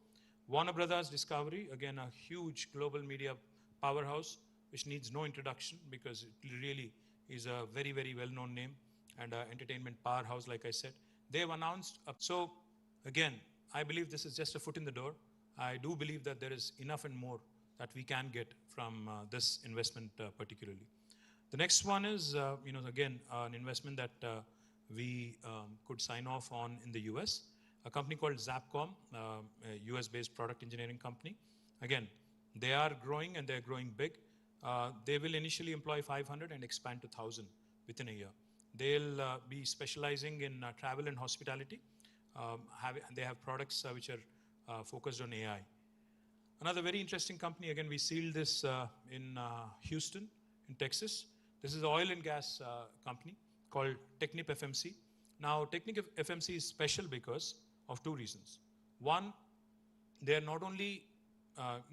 Warner Brothers Discovery, again, a huge global media powerhouse, which needs no introduction because it really is a very, very well-known name and an entertainment powerhouse, like I said. They've announced, so again, I believe this is just a foot in the door. I do believe that there is enough and more that we can get from this investment particularly. The next one is, again, an investment that we could sign off on in the US, a company called Zapcom, a US-based product engineering company. Again, they are growing and they're growing big. They will initially employ 500 and expand to 1,000 within a year. They'll be specializing in travel and hospitality. They have products which are focused on AI. Another very interesting company, again, we sealed this in Houston, in Texas. This is an oil and gas company called Technip FMC. Now, Technip FMC is special because of two reasons. One, they're not only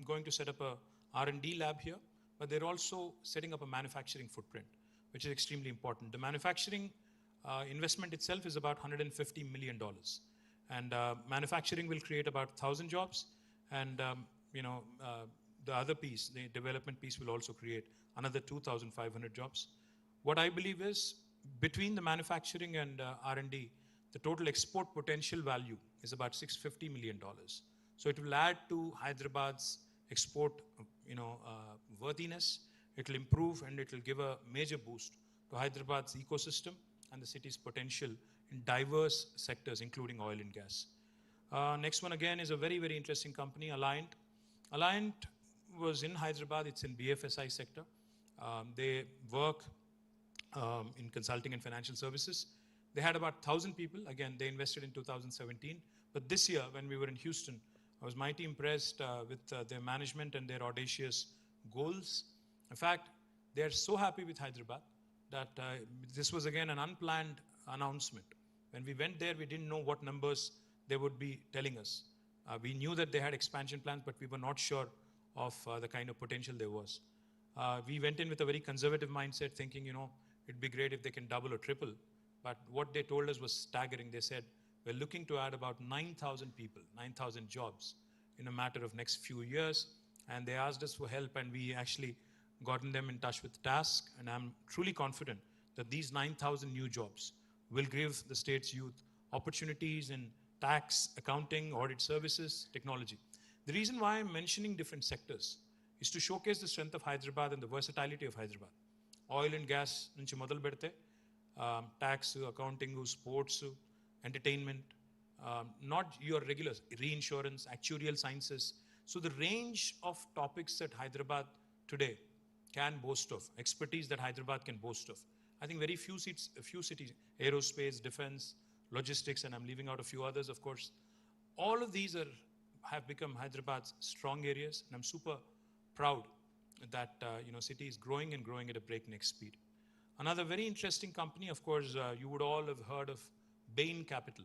going to set up a R&D lab here, but they're also setting up a manufacturing footprint, which is extremely important. The manufacturing investment itself is about $150 million. And manufacturing will create about 1,000 jobs. And the other piece, the development piece, will also create another 2,500 jobs. What I believe is, between the manufacturing and R&D, the total export potential value is about $650 million. So it will add to Hyderabad's export, worthiness. It will improve and it will give a major boost to Hyderabad's ecosystem and the city's potential in diverse sectors, including oil and gas. Next one again is a very, very interesting company, Alliant. Alliant was in Hyderabad. It's in BFSI sector. They work in consulting and financial services. They had about 1,000 people. Again, they invested in 2017. But this year, when we were in Houston, I was mighty impressed with their management and their audacious goals. In fact, they are so happy with Hyderabad that this was again an unplanned announcement. When we went there, we didn't know what numbers they would be telling us. We knew that they had expansion plans, but we were not sure of the kind of potential there was. We went in with a very conservative mindset, thinking, it'd be great if they can double or triple. But what they told us was staggering. They said, we're looking to add about 9,000 people, 9,000 jobs in a matter of next few years. And they asked us for help, and we actually gotten them in touch with TASK. And I'm truly confident that these 9,000 new jobs will give the state's youth opportunities in tax, accounting, audit services, technology. The reason why I'm mentioning different sectors is to showcase the strength of Hyderabad and the versatility of Hyderabad. Oil and gas nunchi modal bedte, tax, accounting, sports, entertainment, not your regular reinsurance, actuarial sciences. So the range of topics that Hyderabad today can boast of, expertise that Hyderabad can boast of. I think very few cities, aerospace, defense, logistics, and I'm leaving out a few others, of course. All of these have become Hyderabad's strong areas, and I'm super proud that city is growing and growing at a breakneck speed. Another very interesting company, of course, you would all have heard of Bain Capital,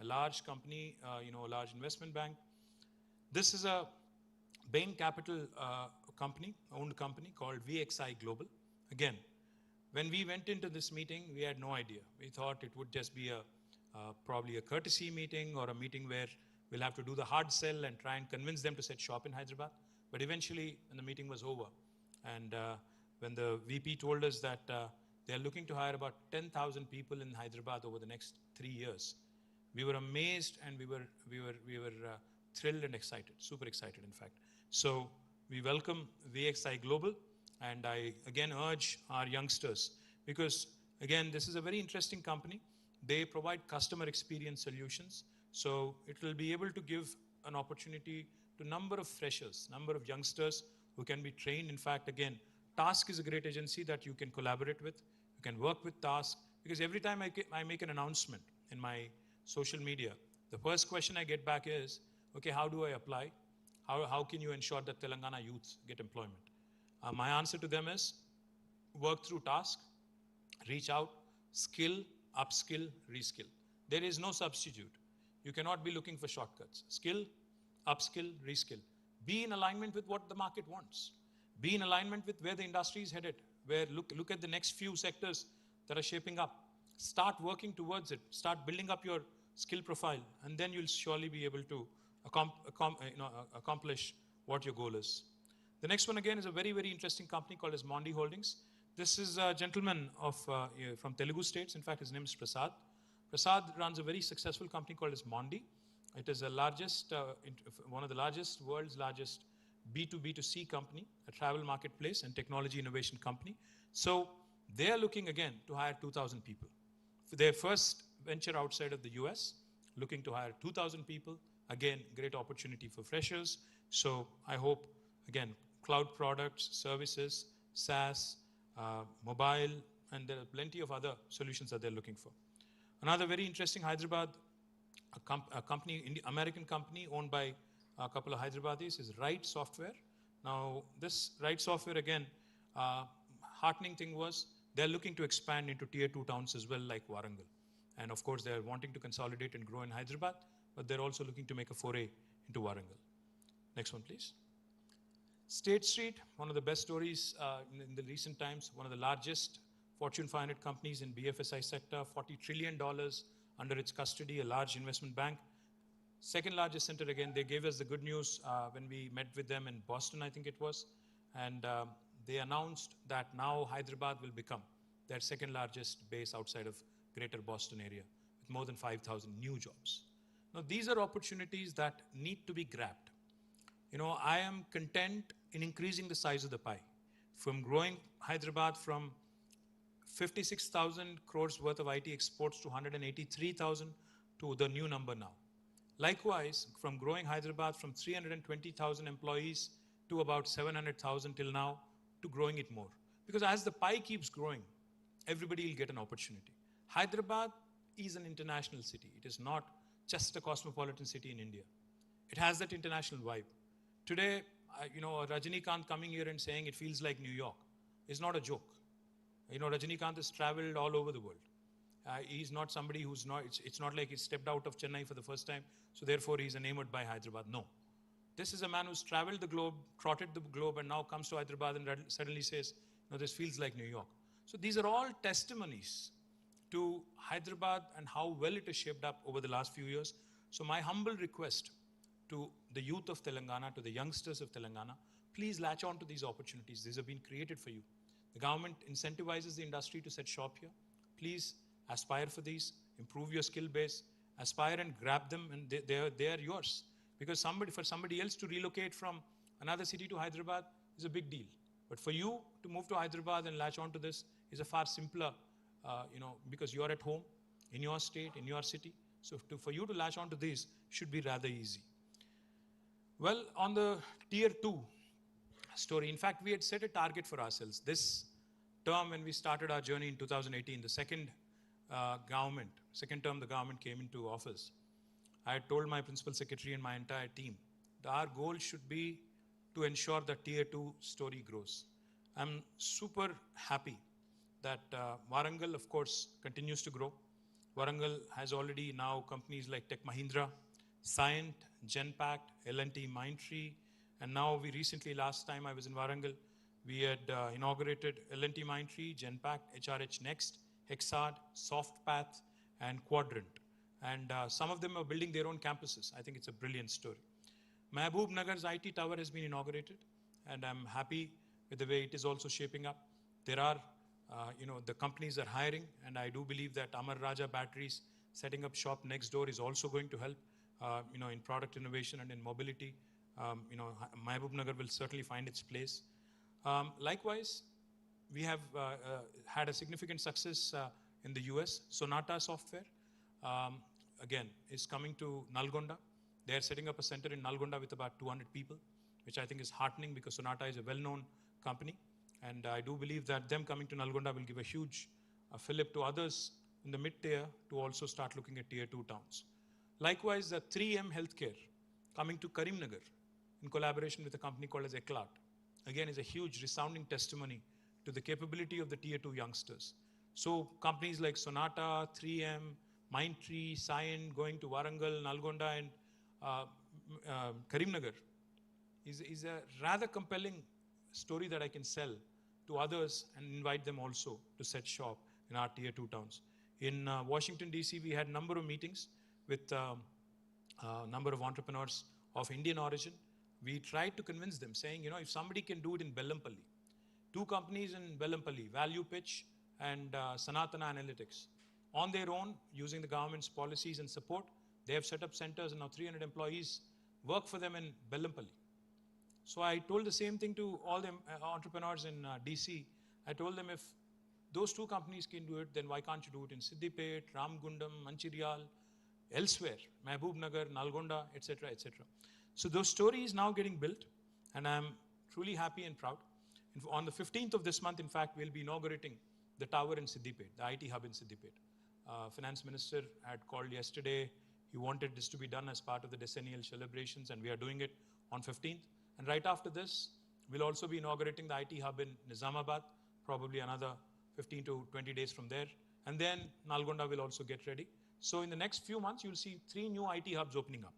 a large company, a large investment bank. This is a Bain Capital owned company called VXI Global. Again, when we went into this meeting, we had no idea. We thought it would just be probably a courtesy meeting or a meeting where we'll have to do the hard sell and try and convince them to set shop in Hyderabad. But eventually, when the meeting was over, and when the VP told us that they're looking to hire about 10,000 people in Hyderabad over the next 3 years, we were amazed and we were thrilled and excited, super excited, in fact. So we welcome VXI Global, and I again urge our youngsters, because again, this is a very interesting company. They provide customer experience solutions. So it will be able to give an opportunity to a number of freshers, number of youngsters who can be trained. In fact, again, Task is a great agency that you can collaborate with. You can work with Task, because every time I make an announcement in my social media, the first question I get back is, okay, how do I apply? How can you ensure that Telangana youth get employment? My answer to them is, work through Task, reach out, skill, upskill, reskill. There is no substitute. You cannot be looking for shortcuts. Skill, upskill, reskill. Be in alignment with what the market wants. Be in alignment with where the industry is headed. Where look at the next few sectors that are shaping up. Start working towards it. Start building up your skill profile, and then you'll surely be able to accomplish what your goal is. The next one again is a very, very interesting company called as Mondi Holdings. This is a gentleman from Telugu states. In fact, his name is Prasad. Prasad runs a very successful company called as Mondi. It is one of the world's largest B2B2C company, a travel marketplace and technology innovation company. So they are looking again to hire 2,000 people. For their first venture outside of the US, looking to hire 2,000 people. Again, great opportunity for freshers. So I hope, again, cloud products, services, SaaS, mobile, and there are plenty of other solutions that they're looking for. Another very interesting Hyderabad, American company owned by a couple of Hyderabadis is Right Software. Now, this Right Software, again, heartening thing was they're looking to expand into tier 2 towns as well, like Warangal. And of course, they're wanting to consolidate and grow in Hyderabad, but they're also looking to make a foray into Warangal. Next one, please. State Street, one of the best stories in the recent times, one of the largest Fortune 500 companies in BFSI sector, $40 trillion under its custody, a large investment bank. Second largest center, again, they gave us the good news when we met with them in Boston, I think it was. And they announced that now Hyderabad will become their second largest base outside of greater Boston area, with more than 5,000 new jobs. Now, these are opportunities that need to be grabbed. I am content in increasing the size of the pie, from growing Hyderabad from 56,000 crores worth of IT exports to 183,000 to the new number now. Likewise, from growing Hyderabad from 320,000 employees to about 700,000 till now, to growing it more. Because as the pie keeps growing, everybody will get an opportunity. Hyderabad is an international city. It is not just a cosmopolitan city in India. It has that international vibe. Today, Rajinikanth coming here and saying it feels like New York is not a joke. Rajinikanth has traveled all over the world. He's not somebody who's not, it's not like he stepped out of Chennai for the first time, so therefore he's enamored by Hyderabad. No. This is a man who's traveled the globe, trotted the globe, and now comes to Hyderabad and suddenly says, this feels like New York. So these are all testimonies to Hyderabad and how well it has shaped up over the last few years. So my humble request to the youth of Telangana, to the youngsters of Telangana, please latch on to these opportunities. These have been created for you. The government incentivizes the industry to set shop here. Please aspire for these, improve your skill base, aspire and grab them, and they are yours. Because for somebody else to relocate from another city to Hyderabad is a big deal. But for you to move to Hyderabad and latch on to this is a far simpler, because you're at home, in your state, in your city. So for you to latch onto these should be rather easy. Well, on the tier 2 story, in fact, we had set a target for ourselves. This term, when we started our journey in 2018, the second term the government came into office, I had told my principal secretary and my entire team that our goal should be to ensure that tier 2 story grows. I'm super happy that Warangal, of course, continues to grow. Warangal has already now companies like Tech Mahindra, Cyient, Genpact, L&T Mindtree, and now we recently, last time I was in Warangal, we had inaugurated L&T Mindtree, Genpact, HRH Next, Hexad, SoftPath, and Quadrant. And some of them are building their own campuses. I think it's a brilliant story. Mehboob Nagar's IT tower has been inaugurated, and I'm happy with the way it is also shaping up. There are, the companies are hiring, and I do believe that Amar Raja Batteries setting up shop next door is also going to help, in product innovation and in mobility. Mehboob Nagar will certainly find its place. Likewise, we have had a significant success in the US. Sonata Software, again, is coming to Nalgonda. They are setting up a center in Nalgonda with about 200 people, which I think is heartening because Sonata is a well-known company. And I do believe that them coming to Nalgonda will give a huge fillip to others in the mid-tier to also start looking at tier 2 towns. Likewise, 3M Healthcare coming to Karimnagar in collaboration with a company called as Eclat, again, is a huge resounding testimony to the capability of the tier 2 youngsters. So companies like Sonata, 3M, Mindtree, Cyient going to Warangal, Nalgonda, and Karimnagar is a rather compelling story that I can sell to others and invite them also to set shop in our tier 2 towns. In Washington, D.C., we had a number of meetings with a number of entrepreneurs of Indian origin. We tried to convince them, saying, if somebody can do it in Bellampalli, 2 companies in Bellampalli, Value Pitch and Sanatana Analytics, on their own, using the government's policies and support, they have set up centers, and now 300 employees work for them in Bellampalli. So I told the same thing to all the entrepreneurs in DC. I told them, if those 2 companies can do it, then why can't you do it in Siddipet, Ramgundam, Mancherial, elsewhere, Mehboob Nagar, Nalgonda, etc., etc. So those stories now getting built, and I'm truly happy and proud. On the 15th of this month, in fact, we'll be inaugurating the tower in Siddipet, the IT hub in Siddipet. Finance Minister had called yesterday. He wanted this to be done as part of the decennial celebrations, and we are doing it on 15th. And right after this, we'll also be inaugurating the IT hub in Nizamabad, probably another 15 to 20 days from there. And then Nalgonda will also get ready. So in the next few months, you'll see 3 new IT hubs opening up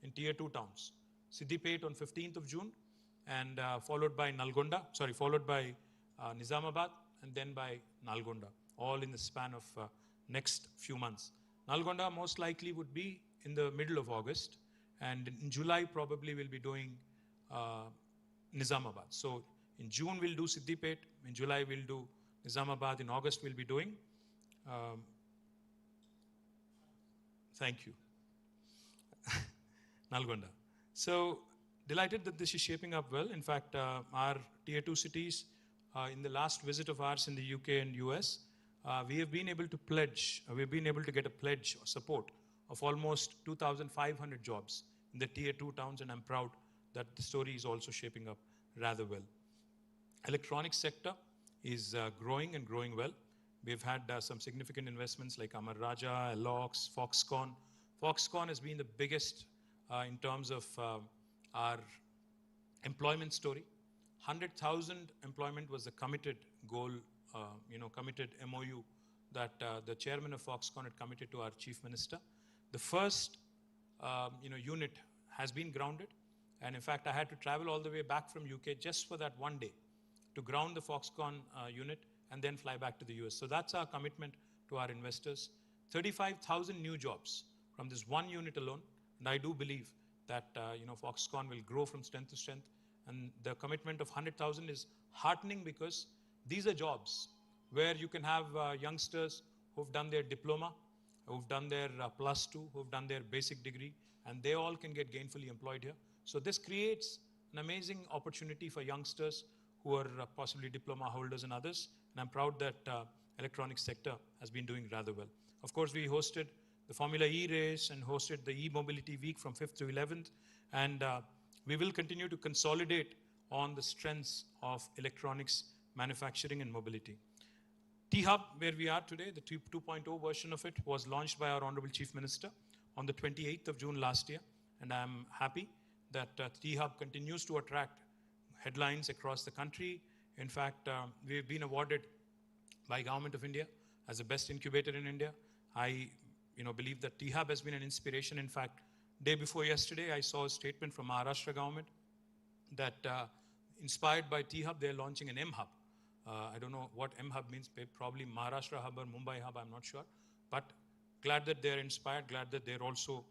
in tier 2 towns. Siddipet on 15th of June, and followed by Nizamabad, and then by Nalgonda, all in the span of next few months. Nalgonda most likely would be in the middle of August, and in July probably we'll be doing Nizamabad. So in June we'll do Siddipet, in July we'll do Nizamabad, in August we'll be doing, thank you, Nalgonda. So delighted that this is shaping up well. In fact, our tier 2 cities, in the last visit of ours in the UK and US, we have been able to get a pledge or support of almost 2,500 jobs in the tier 2 towns, and I'm proud that the story is also shaping up rather well. Electronics sector is growing and growing well. We've had some significant investments like Amar Raja, Alox, Foxconn. Foxconn has been the biggest in terms of our employment story. 100,000 employment was the committed goal, committed MOU that the chairman of Foxconn had committed to our chief minister. The first, unit has been grounded. And in fact, I had to travel all the way back from UK just for that one day to ground the Foxconn unit and then fly back to the US. So that's our commitment to our investors. 35,000 new jobs from this one unit alone. And I do believe that Foxconn will grow from strength to strength. And the commitment of 100,000 is heartening because these are jobs where you can have youngsters who've done their diploma, who've done their +2, who've done their basic degree, and they all can get gainfully employed here. So this creates an amazing opportunity for youngsters who are possibly diploma holders and others. And I'm proud that electronics sector has been doing rather well. Of course, we hosted the Formula E race and hosted the E-Mobility Week from 5th to 11th. And we will continue to consolidate on the strengths of electronics manufacturing and mobility. T-Hub, where we are today, the 2.0 version of it was launched by our Honorable Chief Minister on the 28th of June last year. And I'm happy that T-Hub continues to attract headlines across the country. In fact, we've been awarded by Government of India as the best incubator in India. I believe that T-Hub has been an inspiration. In fact, day before yesterday, I saw a statement from Maharashtra government that inspired by T-Hub, they're launching an M-Hub. I don't know what M-Hub means, probably Maharashtra Hub or Mumbai Hub, I'm not sure. But glad that they're inspired, glad that they're also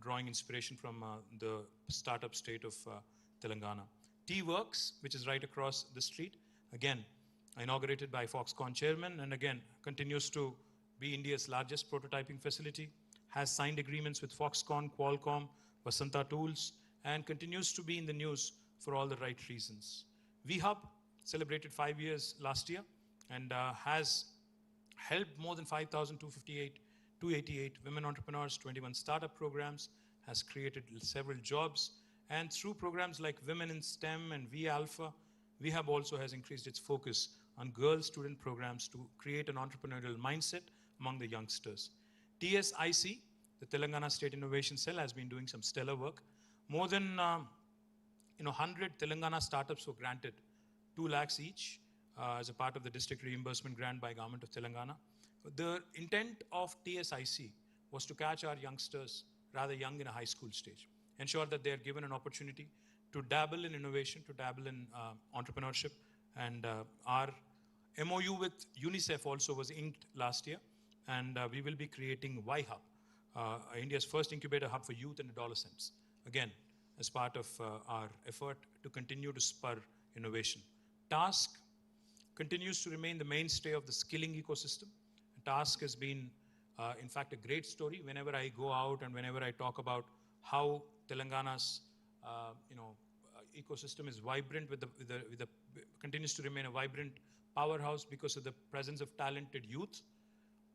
drawing inspiration from the startup state of Telangana. T-Works, which is right across the street, again, inaugurated by Foxconn chairman, and again, continues to be India's largest prototyping facility, has signed agreements with Foxconn, Qualcomm, Vasanta Tools, and continues to be in the news for all the right reasons. VHub celebrated 5 years last year and has helped more than 288 women entrepreneurs, 21 startup programs, has created several jobs, and through programs like Women in STEM and V-Alpha, VHub also has increased its focus on girl student programs to create an entrepreneurial mindset among the youngsters. TSIC, the Telangana State Innovation Cell, has been doing some stellar work. More than 100 Telangana startups were granted 2 lakhs each as a part of the district reimbursement grant by Government of Telangana. The intent of TSIC was to catch our youngsters rather young in a high school stage, ensure that they are given an opportunity to dabble in innovation, to dabble in entrepreneurship. And our MOU with UNICEF also was inked last year, and we will be creating Y-Hub, India's first incubator hub for youth and adolescents, again, as part of our effort to continue to spur innovation. Task continues to remain the mainstay of the skilling ecosystem. Task has been, in fact, a great story. Whenever I go out and whenever I talk about how Telangana's ecosystem is vibrant, continues to remain a vibrant powerhouse because of the presence of talented youth.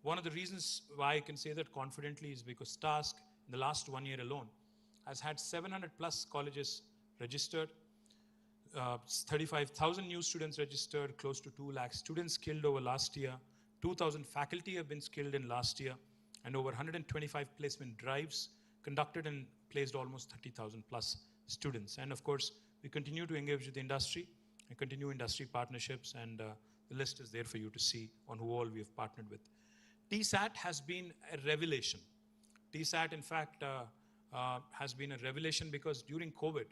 One of the reasons why I can say that confidently is because Task, in the last 1 year alone, has had 700 plus colleges registered, 35,000 new students registered, close to 2 lakh students skilled over last year, 2,000 faculty have been skilled in last year, and over 125 placement drives conducted and placed almost 30,000 plus students. And of course, we continue to engage with the industry and continue industry partnerships, and the list is there for you to see on who all we have partnered with. TSAT has been a revelation. TSAT, in fact, has been a revelation because during COVID,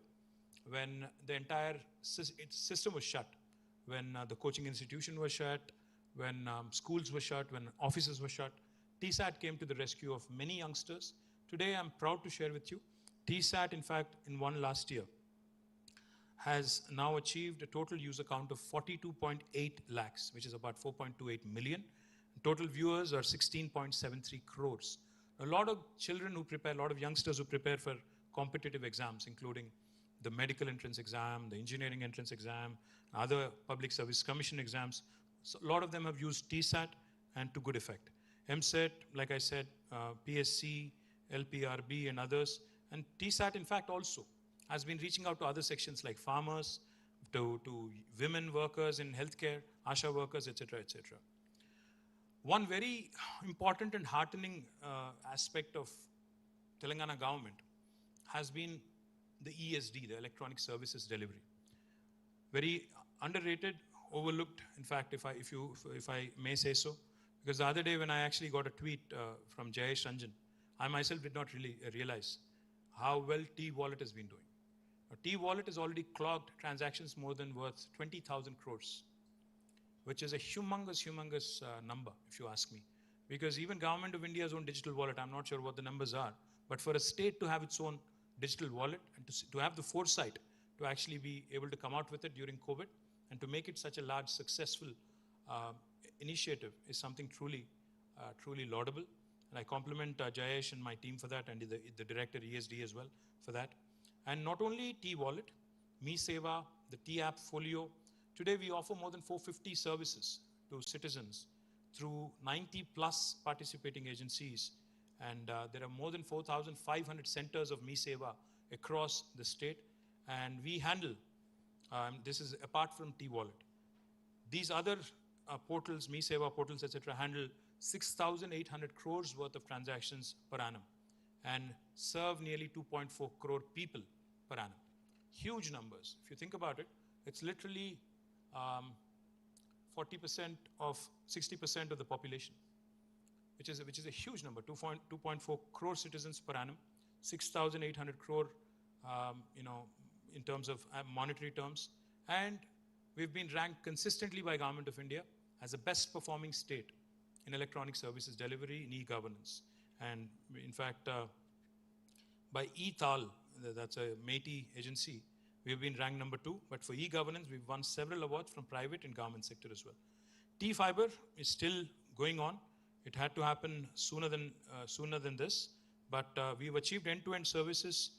when the entire system was shut, when the coaching institution was shut, when schools were shut, when offices were shut, TSAT came to the rescue of many youngsters. Today, I'm proud to share with you, TSAT, in fact, in one last year, has now achieved a total user count of 42.8 lakhs, which is about 4.28 million. Total viewers are 16.73 crores. A lot of children who prepare, a lot of youngsters who prepare for competitive exams, including the medical entrance exam, the engineering entrance exam, other public service commission exams. So a lot of them have used TSAT and to good effect. MSET, like I said, PSC, LPRB and others. And TSAT, in fact, also has been reaching out to other sections like farmers, to women workers in healthcare, ASHA workers, etc., etc. One very important and heartening aspect of Telangana government has been the ESD, the Electronic Services Delivery. Very underrated, overlooked, in fact, if I may say so. Because the other day when I actually got a tweet from Jayesh Ranjan, I myself did not really realize how well T-Wallet has been doing. T-Wallet has already clocked transactions more than worth 20,000 crores, which is a humongous number, if you ask me. Because even Government of India's own digital wallet, I'm not sure what the numbers are, but for a state to have its own digital wallet and to have the foresight to actually be able to come out with it during COVID and to make it such a large, successful initiative is something truly laudable. And I compliment Jayesh and my team for that, and the director ESD as well for that. And not only T-Wallet, Me Seva, the T-App Folio. Today we offer more than 450 services to citizens through 90 plus participating agencies And there are more than 4,500 centers of Me Seva across the state. And we handle, this is apart from T-Wallet. These other portals, Me Seva portals, etc., handle 6,800 crores worth of transactions per annum and serve nearly 2.4 crore people per annum. Huge numbers. If you think about it, it's literally 40% of 60% of the population, which is a huge number. 2.4 crore citizens per annum, 6,800 crore, in terms of monetary terms, and we've been ranked consistently by Government of India as the best performing state in electronic services delivery in e-governance. And in fact, by e-Tal, that's a Métis agency, we've been ranked number 2, but for e-governance, we've won several awards from private and government sector as well. T-Fiber is still going on. It had to happen sooner than this, but we've achieved end-to-end services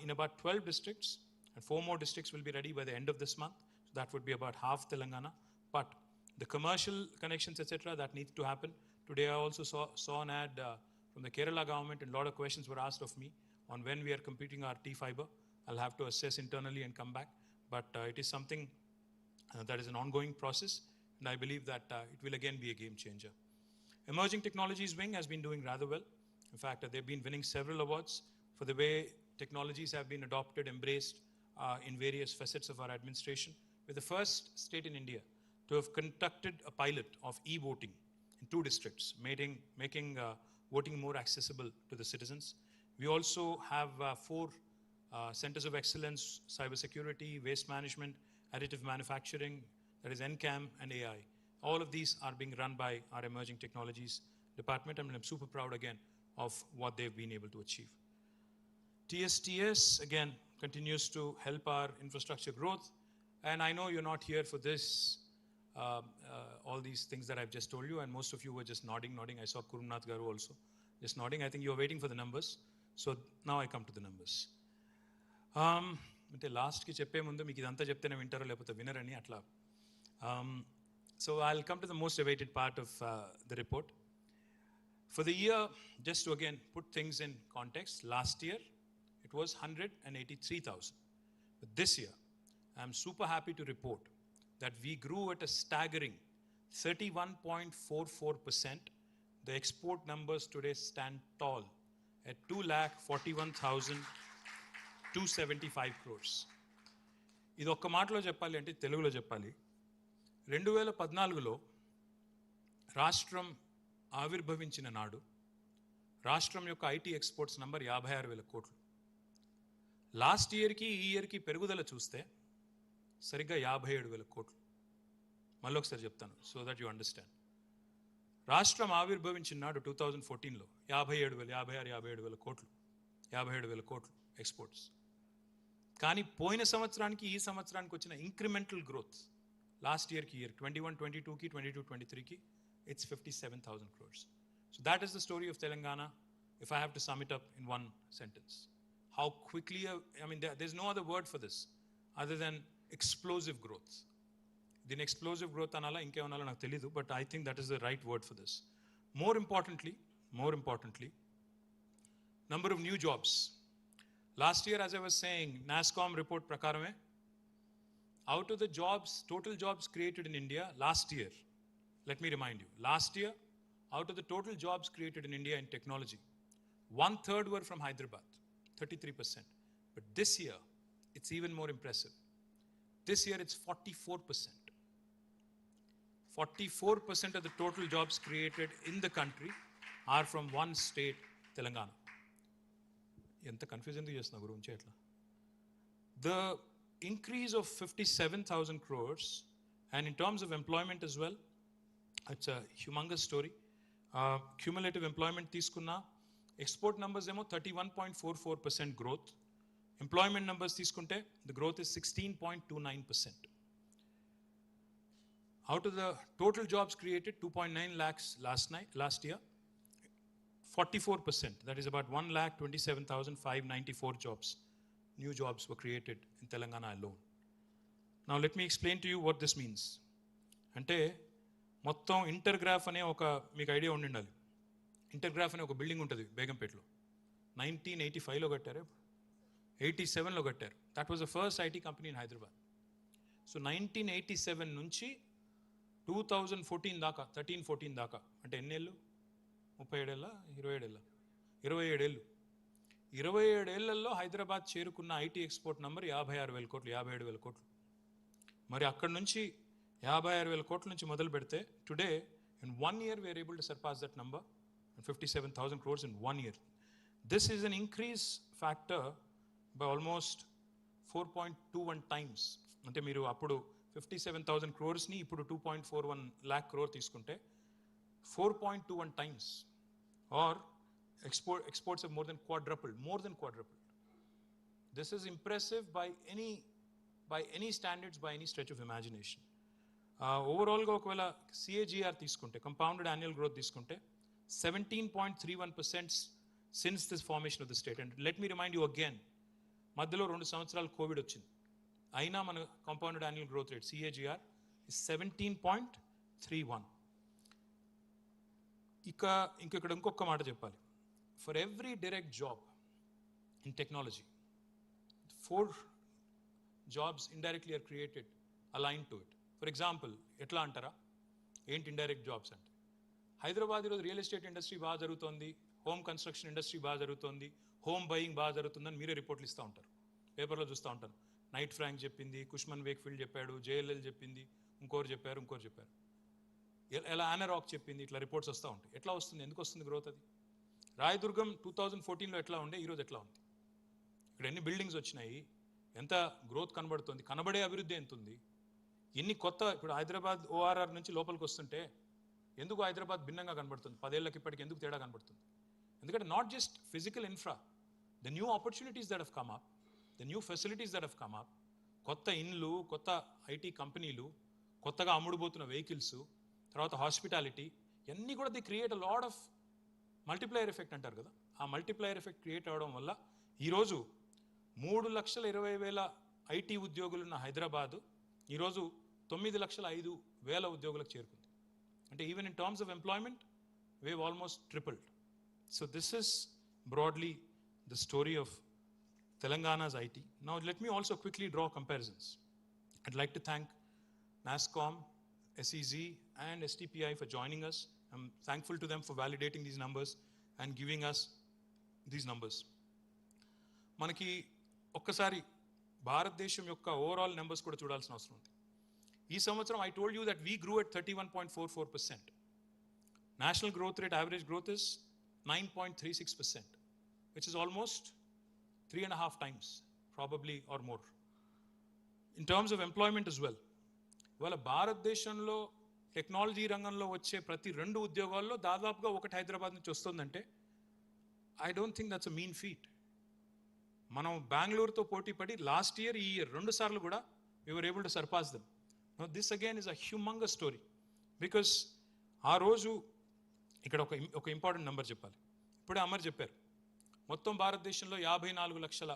in about 12 districts, and 4 more districts will be ready by the end of this month. So that would be about half Telangana. But the commercial connections, etc., that needs to happen. Today I also saw an ad from the Kerala government, and a lot of questions were asked of me on when we are completing our T-Fiber. I'll have to assess internally and come back. But it is something that is an ongoing process, and I believe that it will again be a game changer. Emerging Technologies Wing has been doing rather well. In fact, they've been winning several awards for the way technologies have been adopted, embraced in various facets of our administration. We're the first state in India to have conducted a pilot of e-voting in 2 districts, making voting more accessible to the citizens. We also have 4 centers of excellence: cybersecurity, waste management, additive manufacturing, that is NCAM, and AI. All of these are being run by our Emerging Technologies Department, and I'm super proud again of what they've been able to achieve. TSTS, again, continues to help our infrastructure growth. And I know you're not here for this, all these things that I've just told you, and most of you were just nodding. I saw Kurumnath Garu also just nodding. I think you were waiting for the numbers. So now I come to the numbers. అంటే లాస్ట్కి చెప్పే ముందు మీకు ఇదంతా చెప్తేనే వింటారో లేకపోతే వినరని అట్లా. So I'll come to the most awaited part of the report. For the year, just to again put things in context, last year it was 183,000. But this year, I'm super happy to report that we grew at a staggering 31.44%. The export numbers today stand tall at 2,41,275 crores. ఇది ఒక్క మాటలో చెప్పాలి అంటే తెలుగులో చెప్పాలి. 2014లో రాష్ట్రం ఆవిర్భవించిన నాడు రాష్ట్రం యొక్క ఐటీ ఎక్స్పోర్ట్స్ నంబర్ 56,000 కోట్లు. లాస్ట్ ఇయర్కి ఈ ఇయర్కి పెరుగుదల చూస్తే సరిగ్గా 57,000 కోట్లు. మళ్ళీ ఒకసారి చెప్తాను సో దట్ యు అండర్స్టాండ్. రాష్ట్రం ఆవిర్భవించిన నాడు 2014లో 57,000 కోట్లు 57,000 కోట్లు ఎక్స్పోర్ట్స్. కానీ పోయిన సంవత్సరానికి ఈ సంవత్సరానికి వచ్చిన ఇంక్రిమెంటల్ గ్రోత్ లాస్ట్ ఇయర్కి year 21-22కి 22-23కి it's 57,000 crores. So that is the story of Telangana, if I have to sum it up in one sentence. How quickly, there's no other word for this other than explosive growth. Then explosive growth anala inke anala naku telidu, but I think that is the right word for this. More importantly, number of new jobs. Last year, as I was saying, NASSCOM report prakarame, out of the jobs, total jobs created in India last year, let me remind you, last year, out of the total jobs created in India in technology, 1/3 were from Hyderabad, 33%. But this year, it's even more impressive. This year, it's 44%. 44% of the total jobs created in the country are from one state, Telangana. ఎంత confusion చేస్తున్నా గురించి ఎట్లా. The increase of 57,000 crores, and in terms of employment as well, it's a humongous story. Cumulative employment తీసుకున్నా, export numbers ఏమో 31.44% growth. Employment numbers తీసుకుంటే the growth is 16.29%. Out of the total jobs created, 2.9 lakhs last year, 44%, that is about 1,27,594 jobs, new jobs were created in Telangana alone. Now let me explain to you what this means. అంటే మొత్తం ఇంటర్గ్రాఫ్ అనే ఒక మీకు idea ఉండాలి. ఇంటర్గ్రాఫ్ అనే ఒక building ఉంటుంది బేగంపేటలో. 1985లో కట్టారు, 87లో కట్టారు. That was the first IT company in Hyderabad. So 1987 నుంచి 2014 దాకా, 13-14 దాకా, అంటే ఎన్నేళ్ళు? 37 ఏళ్ళ, 27 ఏళ్ళ, 27 ఏళ్ళు. 27 ఏళ్లలో హైదరాబాద్ చేరుకున్న ఐటీ ఎక్స్పోర్ట్ నెంబర్ 56,000 కోట్లు, 57,000 కోట్లు. మరి అక్కడ నుంచి 56,000 కోట్ల నుంచి మొదలు పెడితే today in 1 year we are able to surpass that number, 57,000 crores in 1 year. This is an increase factor by almost 4.21 times. అంటే మీరు అప్పుడు 57,000 క్రోర్స్ని ఇప్పుడు 2.41 lakh crore తీసుకుంటే 4.21 times, or exports have more than quadrupled. This is impressive by any standards, by any stretch of imagination. ఓవరాల్గా ఒకవేళ CAGR తీసుకుంటే, compounded annual growth తీసుకుంటే 17.31% since this formation of the state. And let me remind you again, మధ్యలో 2 సంవత్సరాలు Covid వచ్చింది, అయినా మన compounded annual growth rate CAGR is 17.31. ఇక్కడ ఇంకొక మాట చెప్పాలి. For every direct job in technology, 4 jobs indirectly are created aligned to it. For example ఎట్లా అంటారా, ఏంటి ఇండైరెక్ట్ జాబ్స్ అంటే? హైదరాబాద్ ఈరోజు రియల్ ఎస్టేట్ ఇండస్ట్రీ బాగా జరుగుతుంది, హోమ్ కన్స్ట్రక్షన్ ఇండస్ట్రీ బాగా జరుగుతుంది, హోమ్ బయింగ్ బాగా జరుగుతుందని మీరే రిపోర్ట్లు ఇస్తూ ఉంటారు, పేపర్లో చూస్తూ ఉంటాను. నైట్ ఫ్రాంక్ చెప్పింది, కుష్మన్ వేక్ఫీల్డ్ చెప్పాడు, JLL చెప్పింది, ఇంకోరు చెప్పారు. ఎలా ఆనరాక్ చెప్పింది, ఇట్లా రిపోర్ట్స్ వస్తూ ఉంటాయి. ఎట్లా వస్తుంది, ఎందుకు వస్తుంది గ్రోత్? అది రాయదుర్గం 2014లో ఎట్లా ఉండే, ఈరోజు ఎట్లా ఉంది? ఇక్కడ ఎన్ని బిల్డింగ్స్ వచ్చినాయి, ఎంత గ్రోత్ కనబడుతుంది, కనబడే అభివృద్ధి ఎంత ఉంది, ఎన్ని కొత్త, ఇప్పుడు హైదరాబాద్ ORR నుంచి లోపలికి వస్తుంటే ఎందుకు హైదరాబాద్ భిన్నంగా కనబడుతుంది, 10 ఏళ్ళకి ఇప్పటికి ఎందుకు తేడా కనబడుతుంది? ఎందుకంటే not just physical infra, the new opportunities that have come up, the new facilities that have come up, కొత్త ఇండ్లు, కొత్త ఐటీ కంపెనీలు, కొత్తగా అమ్ముడుపోతున్న వెహికల్స్, తర్వాత హాస్పిటాలిటీ, ఇవన్నీ కూడా the create a lot of multiplier effect అంటారు కదా. ఆ మల్టిప్లయర్ ఎఫెక్ట్ క్రియేట్ అవ్వడం వల్ల ఈరోజు 3,20,000 ఐటీ ఉద్యోగులున్న హైదరాబాదు ఈరోజు 9,05,000 ఉద్యోగులకు చేరుకుంది. అంటే even in terms of employment we have almost tripled. So this is broadly the story of Telangana's IT. Now let me also quickly draw comparisons. I'd like to thank NASSCOM, SEZ and STPI for joining us. I'm thankful to them for validating these numbers and giving us these numbers. మనకి ఒక్కసారి భారతదేశం యొక్క overall numbers కూడా చూడాల్సిన అవసరం ఉంది. ఈ సంవత్సరం I told you that we grew at 31.44%. National growth rate, average growth is 9.36%, which is almost 3.5 times, probably or more. In terms of employment as well, వాళ్ళ భారతదేశంలో టెక్నాలజీ రంగంలో వచ్చే ప్రతి 2 ఉద్యోగాల్లో దాదాపుగా ఒకటి హైదరాబాద్ నుంచి వస్తుందంటే I don't think that's a mean feet. మనం బెంగళూరుతో పోటీ పడి లాస్ట్ ఇయర్, ఈ ఇయర్ 2 సార్లు కూడా we were able to surpass them. Now this again is a humongous story, because ఆ రోజు ఇక్కడ ఒక ఇంపార్టెంట్ నెంబర్ చెప్పాలి. ఇప్పుడే అమర్ చెప్పారు, మొత్తం భారతదేశంలో 54 లక్షల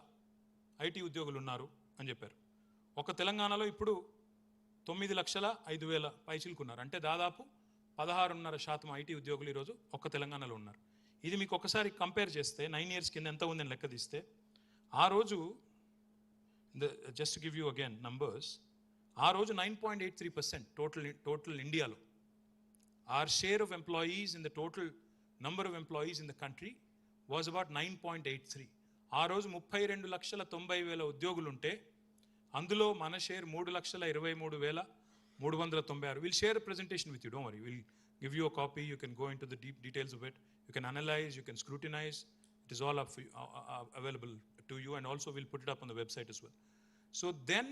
ఐటీ ఉద్యోగులు ఉన్నారు అని చెప్పారు. ఒక తెలంగాణలో ఇప్పుడు 9,05,000 పైచిలుకున్నారు. అంటే దాదాపు 16.5% ఐటీ ఉద్యోగులు ఈరోజు ఒక్క తెలంగాణలో ఉన్నారు. ఇది మీకు ఒకసారి కంపేర్ చేస్తే 9 years కింద ఎంత ఉందని లెక్క తీస్తే, ఆ రోజు just give you again numbers, ఆ రోజు 9.83% టోటల్ ఇండియాలో. Our share of employees in the total number of employees in the country was about 9.83. ఆ రోజు 32,90,000 ఉద్యోగులు ఉంటే అందులో మన share 3,23,396. We'll share a presentation with you, don't worry. We'll give you a copy. You can go into the deep details of it. You can analyze, you can scrutinize. It is all up for you, available to you, and also we'll put it up on the website as well. So then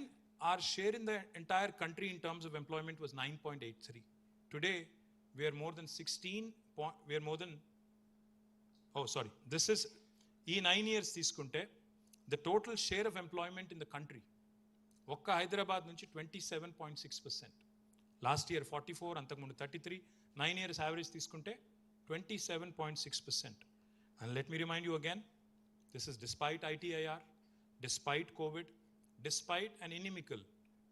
our share in the entire country in terms of employment was 9.83. Today we are more than 16. We are more than, this is ఈ 9 years తీసుకుంటే the total share of employment in the country ఒక్క హైదరాబాద్ నుంచి 27.6%. Last year 44, అంతకుముందు 33. 9 years average తీసుకుంటే 27.6%. And let me remind you again, this is despite ITIR, despite COVID, despite an inimical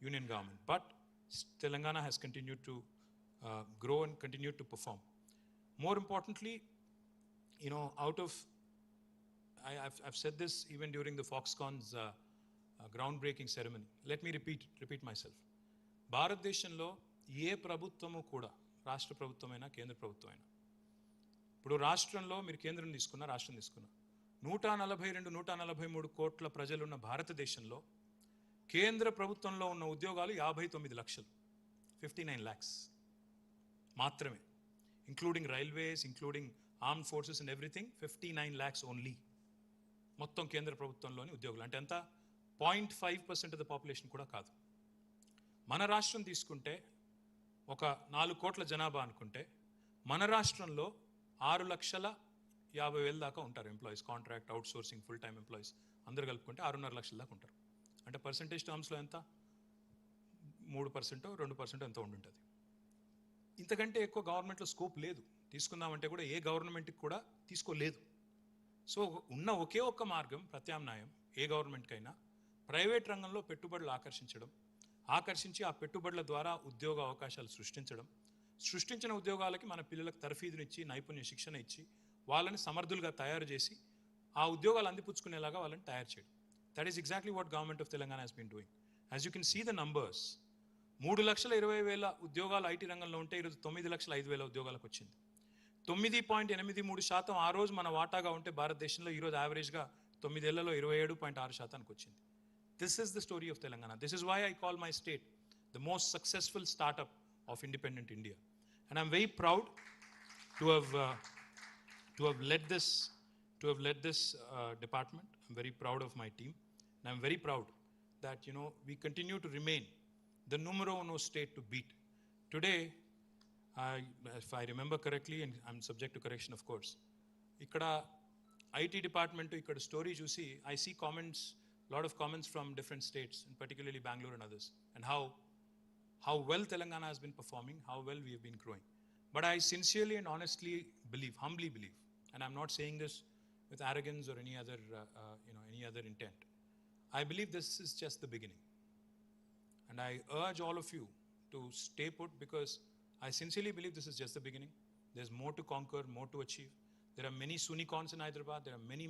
union government. But Telangana has continued to grow and continued to perform. More importantly, out of, I've said this even during the Foxconn's groundbreaking ceremony. Let me repeat myself. భారతదేశంలో ఏ ప్రభుత్వము కూడా, రాష్ట్ర ప్రభుత్వమైనా కేంద్ర ప్రభుత్వమైనా, ఇప్పుడు రాష్ట్రంలో మీరు కేంద్రం తీసుకున్నా, రాష్ట్రం తీసుకున్నా, 142-143 కోట్ల ప్రజలున్న భారతదేశంలో కేంద్ర ప్రభుత్వంలో ఉన్న ఉద్యోగాలు 59 లక్షలు, 59 lakhs మాత్రమే, including railways, including arm forces and everything. 59 lakhs only మొత్తం కేంద్ర ప్రభుత్వంలోని ఉద్యోగులు. అంటే ఎంత? 0.5% ఆఫ్ ద పాపులేషన్ కూడా కాదు. మన రాష్ట్రం తీసుకుంటే ఒక 4 కోట్ల జనాభా అనుకుంటే, మన రాష్ట్రంలో 6,50,000 దాకా ఉంటారు employees, contract, out sourcing, full time employees అందరు కలుపుకుంటే 6.5 లక్షల దాకా ఉంటారు. అంటే పర్సంటేజ్ టర్మ్స్లో ఎంత? 3%, 2% ఎంతో ఉండుంటుంది. ఇంతకంటే ఎక్కువ గవర్నమెంట్లో స్కోప్ లేదు. తీసుకుందామంటే కూడా ఏ గవర్నమెంట్కి కూడా తీసుకోలేదు. సో ఉన్న ఒకే ఒక్క మార్గం, ప్రత్యామ్నాయం ఏ గవర్నమెంట్కైనా, ప్రైవేట్ రంగంలో పెట్టుబడులు ఆకర్షించి ఆ పెట్టుబడుల ద్వారా ఉద్యోగ అవకాశాలు సృష్టించిన ఉద్యోగాలకి మన పిల్లలకు తర్ఫీదునిచ్చి, నైపుణ్య శిక్షణ ఇచ్చి, వాళ్ళని సమర్థులుగా తయారు చేసి ఆ ఉద్యోగాలు అందిపుచ్చుకునేలాగా వాళ్ళని తయారు చేయడం. That is exactly what government of Telangana has been doing. As you can see the numbers, 3,20,000 ఉద్యోగాలు ఐటీ రంగంలో ఉంటే ఈరోజు 9,05,000 ఉద్యోగాలకు వచ్చింది. 9.83% ఆ రోజు మన వాటాగా ఉంటే భారతదేశంలో ఈరోజు యావరేజ్గా 9 ఏళ్లలో 27.6% వచ్చింది. This is the story of Telangana. This is why I call my state the most successful startup of independent India. And I'm very proud to have led this department. I'm very proud of my team. And I'm very proud that, we continue to remain the numero uno state to beat. Today, if I remember correctly, and I'm subject to correction, of course, ikkada IT department, ikkada story juicy, I see lot of comments from different states, and particularly Bangalore and others, and how well Telangana has been performing, how well we have been growing. But I sincerely and honestly humbly believe, and I'm not saying this with arrogance or any other intent. I believe this is just the beginning. And I urge all of you to stay put, because I sincerely believe this is just the beginning. There's more to conquer, more to achieve. There are many Sunicons in Hyderabad. There are many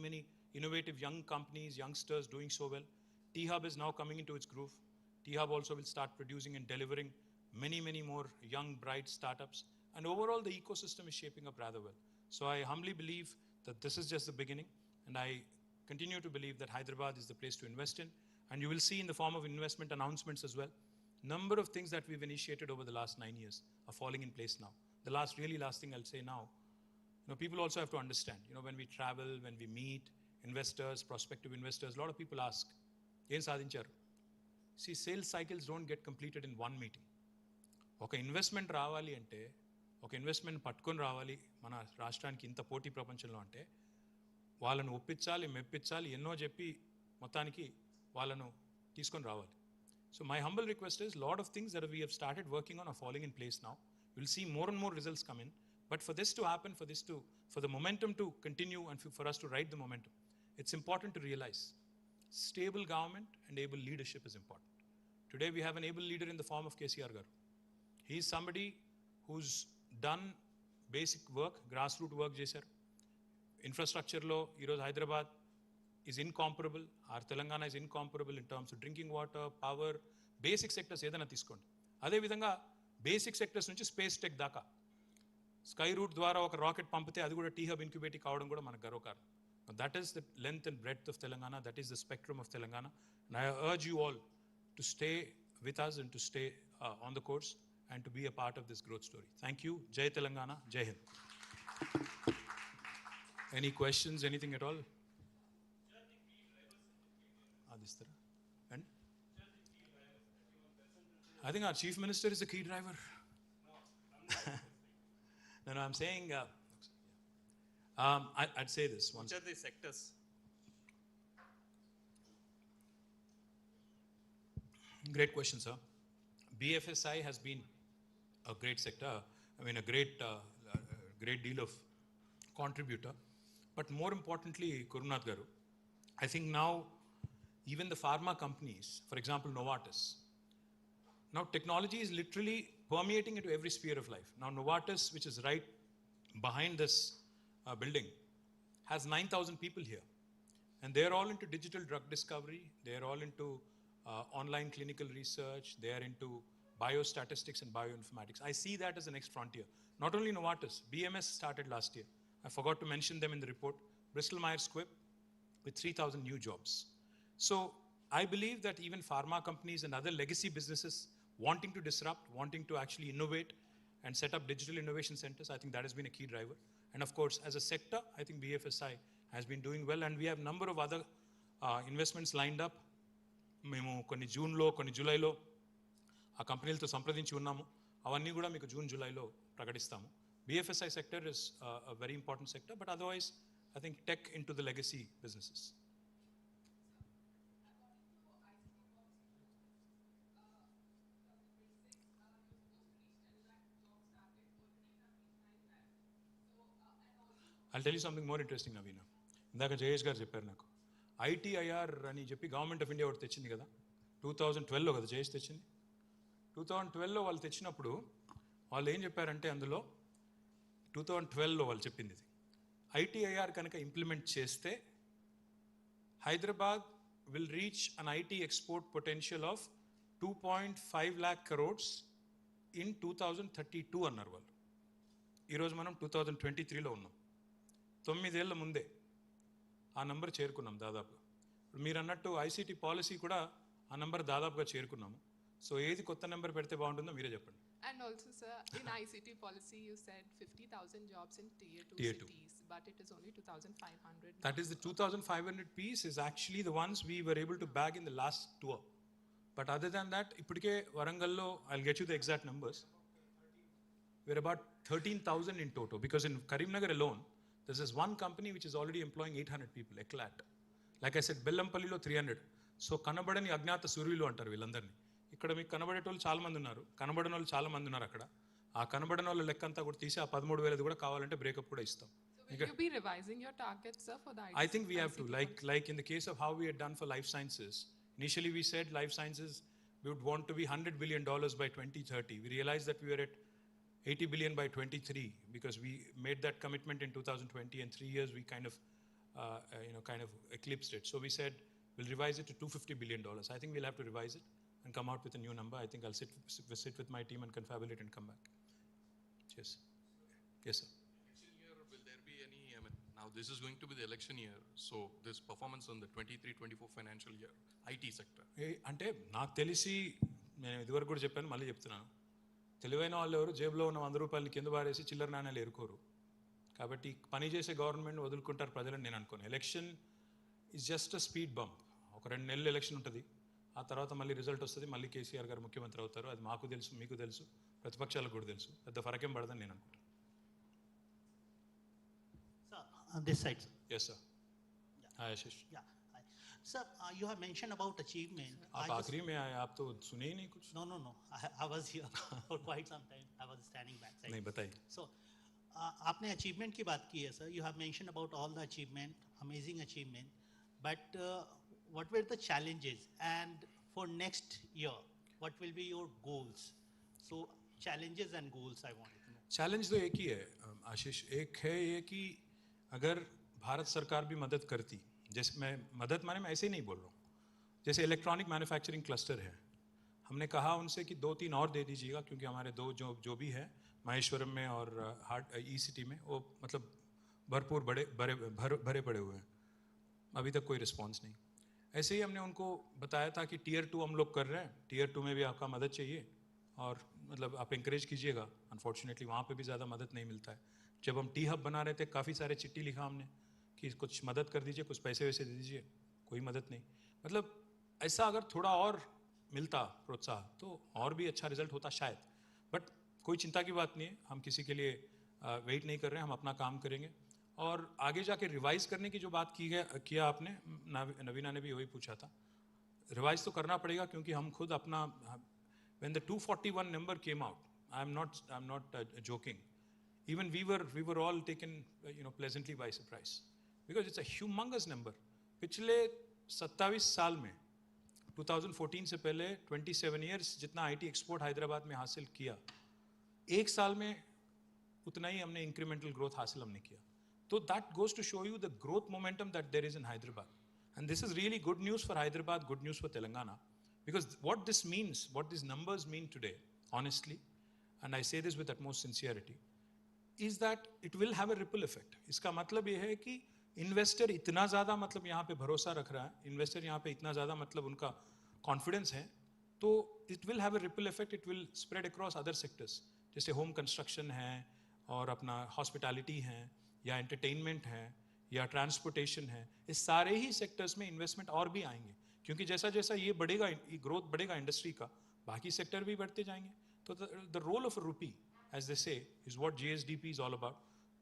innovative young companies, youngsters doing so well. T-Hub is now coming into its groove. T-Hub also will start producing and delivering many more young, bright startups. And overall, the ecosystem is shaping up rather well. So I humbly believe that this is just the beginning. And I continue to believe that Hyderabad is the place to invest in. And you will see in the form of investment announcements as well, number of things that we've initiated over the last 9 years are falling in place now. The last thing I'll say now, people also have to understand, when we travel, when we meet investors, prospective investors, a lot of people ask, "Yen sadincharu?" See, sales cycles don't get completed in one meeting. Oka investment రావాలి అంటే, ఒక investment పట్టుకొని రావాలి మన రాష్ట్రానికి ఇంత పోటీ ప్రపంచంలో అంటే, వాళ్ళను ఒప్పించాలి, మెప్పించాలి, ఎన్నో చెప్పి మొత్తానికి వాళ్ళను తీసుకొని రావాలి. So my humble request is, lot of things that we have started working on are falling in place now. You'll see more and more results come in. But for this to happen, for the momentum to continue and for us to ride the momentum, it's important to realize stable government and able leadership is important. Today we have an able leader in the form of KTR garu. He is somebody who's done basic work, grassroots work chesaru. Infrastructure lo ఈరోజు Hyderabad is incomparable. Our Telangana is incomparable in terms of drinking water, power, basic sectors ఏదైనా తీసుకోండి. అదే విధంగా basic sectors నుంచి space tech దాకా sky route ద్వారా ఒక rocket పంపితే అది కూడా T-Hub ఇంక్యుబేటివ్ కావడం కూడా మనకు గర్వకారణం. That is the length and breadth of Telangana. That is the spectrum of Telangana. And I urge you all to stay with us and to stay on the course and to be a part of this growth story. Thank you. Jai Telangana. Jai Hind. Any questions, anything at all? And I think our Chief Minister is the key driver. No, I'm saying, I'd say this once. Which are the sectors? Great question, sir. BFSI has been a great sector. I mean, a great deal of contributor. But more importantly, Kurunath Garu, I think now even the pharma companies, for example, Novartis, now technology is literally permeating into every sphere of life. Now Novartis, which is right behind this building, has 9,000 people here. And they're all into digital drug discovery. They're all into online clinical research. They're into biostatistics and bioinformatics. I see that as the next frontier. Not only Novartis, BMS started last year. I forgot to mention them in the report. Bristol Myers Squibb with 3,000 new jobs. So I believe that even pharma companies and other legacy businesses wanting to disrupt, wanting to actually innovate and set up digital innovation centers, I think that has been a key driver. And of course, as a sector, I think BFSI has been doing well, and we have number of other investments lined up. మేము కొన్ని జూన్లో కొన్ని జూలైలో ఆ కంపెనీలతో సంప్రదించి ఉన్నాము. అవన్నీ కూడా మీకు జూన్ జూలైలో ప్రకటిస్తాము. BFSI sector is a very important sector, but otherwise I think tech into the legacy businesses. I'll tell you something more interesting, Navina. ఇందాక జయేష్ గారు చెప్పారు నాకు ITIR అని చెప్పి గవర్నమెంట్ ఆఫ్ ఇండియా ఒకటి తెచ్చింది కదా, 2012లో కదా జయేష్ తెచ్చింది. 2012లో వాళ్ళు తెచ్చినప్పుడు వాళ్ళు ఏం చెప్పారంటే, అందులో 2012లో వాళ్ళు చెప్పింది ఇది, ITIR కనుక ఇంప్లిమెంట్ చేస్తే Hyderabad will reach an IT export potential of 2.5 lakh crores in 2032 అన్నారు వాళ్ళు. ఈరోజు మనం 2023లో ఉన్నాం. 9 ఏళ్ల ముందే ఆ నంబర్ చేరుకున్నాం దాదాపుగా. ఇప్పుడు మీరు అన్నట్టు ICT పాలసీ కూడా ఆ నంబర్ దాదాపుగా చేరుకున్నాము. సో ఏది కొత్త నెంబర్ పెడితే బాగుంటుందో మీరే చెప్పండి. And also, sir, in ICT policy, you said 50,000 jobs in tier 2 Tier 2. cities, but it is only 2,500. That is the 2,500 piece is actually the ones we were able to bag in the last tour. But other than that, ippudike Warangallo, I'll get you the exact numbers. We're about 13,000 in total, because in Karimnagar alone, there's this one company which is already employing 800 people, Eclat. Like I said, Bellampallilo 300. So కనబడని అజ్ఞాత సూర్యులు అంటారు వీళ్ళందరినీ. ఇక్కడ మీకు కనబడేటోళ్ళు చాలా మంది ఉన్నారు, కనబడని వాళ్ళు చాలా మంది ఉన్నారు అక్కడ. ఆ కనబడని వాళ్ళ లెక్క అంతా కూడా తీసి ఆ 13,000 కూడా కావాలంటే బ్రేకప్ కూడా ఇస్తాం. So will you be revising your targets, sir, for the I think we have to, ICT like in the case of how we had done for life sciences. Initially we said life sciences we would want to be $100 billion by 2030. We realized that we were at 80 billion by 23 because we made that commitment in 2020, and 3 years we kind of eclipsed it. So we said we'll revise it to $250 billion. I think we'll have to revise it and come out with a new number. I think I'll sit with my team and confabulate and come back. Yes. Yes, sir. Election year, will there be any, now this is going to be the election year, so this performance on the 23-24 financial year, IT sector. అంటే నాకు తెలిసి, నేను ఇదివరకు కూడా చెప్పాను, మళ్ళీ చెప్తున్నాను, తెలివైన వాళ్ళు ఎవరు జేబులో ఉన్న 100 రూపాయలని కింద పారేసి చిల్లర నాణ్యాలు ఎరుకోరు. కాబట్టి పనిచేసే గవర్నమెంట్ వదులుకుంటారు ప్రజలని నేను అనుకోను. Election is just a speed bump. ఒక 2 నెలలు ఎలక్షన్ ఉంటుంది, ఆ తర్వాత మళ్ళీ రిజల్ట్ వస్తుంది, మళ్ళీ కేసీఆర్ గారు ముఖ్యమంత్రి అవుతారు. అది మాకు తెలుసు, మీకు తెలుసు, ప్రతిపక్షాలకు కూడా తెలుసు. పెద్ద ఫరకేం పడదని నేను అనుకుంటాను. Sir, on this side, sir. Yes, sir. Hi, Ashish. Yeah. Hi. Sir, you have mentioned about achievement. आप आखिरी में आए, आप तो सुने ही नहीं कुछ. No. I was here for quite some time. I was standing backside. नहीं बताइए. So, आपने achievement की बात की है, sir. You have mentioned about all the achievement, amazing achievement. But what were the challenges? And for next year, what will be your goals? So, challenges and goals I wanted to know. Challenge तो एक ही है आशीष. एक है ये कि अगर भारत सरकार भी मदद करती, जैसे मैं मदद माने मैं ऐसे ही नहीं बोल रहा हूँ, जैसे इलेक्ट्रॉनिक मैन्युफैक्चरिंग क्लस्टर है, हमने कहा उनसे कि 2-3 और दे दीजिएगा, क्योंकि हमारे 2 जो भी है माहेश्वरम में और ECT में, वो मतलब भरपूर भरे पड़े हुए हैं. अभी तक कोई रिस्पॉन्स नहीं. ऐसे ही हमने उनको बताया था कि टियर 2 हम लोग कर रहे हैं, टियर 2 में भी आपका मदद चाहिए और मतलब आप इंकरेज कीजिएगा. अनफॉर्चुनेटली वहाँ पे भी ज़्यादा मदद नहीं मिलता है. जब हम टी हब बना रहे थे, काफ़ी सारे चिट्ठी लिखा हमने कि कुछ मदद कर दीजिए, कुछ पैसे वैसे दे दीजिए, कोई मदद नहीं. मतलब ऐसा अगर थोड़ा और मिलता प्रोत्साहन तो और भी अच्छा रिजल्ट होता शायद. बट कोई चिंता की बात नहीं है, हम किसी के लिए वेट नहीं कर रहे हैं, हम अपना काम करेंगे. और आगे जाके रिवाइज करने की जो बात किया आपने, नवीना ने भी वही पूछा था. रिवाइज तो करना पड़ेगा, क्योंकि हम खुद अपना, when the 241 number came out, I'm not joking. Even we were all taken pleasantly by surprise, because it's a humongous number. पिछले 27 साल में 2014 से पहले 27 years जितना IT एक्सपोर्ट हैदराबाद में हासिल किया, 1 साल में उतना ही हमने इंक्रीमेंटल ग्रोथ हासिल हमने किया. So that goes to show you the growth momentum that there is in Hyderabad. And this is really good news for Hyderabad, good news for Telangana. Because what this means, what these numbers mean today, honestly, and I say this with utmost sincerity, is that it will have a ripple effect. इसका मतलब ये है कि investor इतना ज़्यादा मतलब यहाँ पे भरोसा रख रहा है, investor यहाँ पे इतना ज़्यादा मतलब उनका confidence है, तो it will have a ripple effect, it will spread across other sectors. जैसे home construction है, और अपना hospitality है, या entertainment है, या transportation है, इस सारे ही sectors में investment और भी आएंगे, क्योंकि जैसा जैसा ये बढ़ेगा, ये growth बढ़ेगा industry का, बाकी sector भी बढ़ते जाएंगे. तो the role of a rupee, as they say, is what GSDP is all about.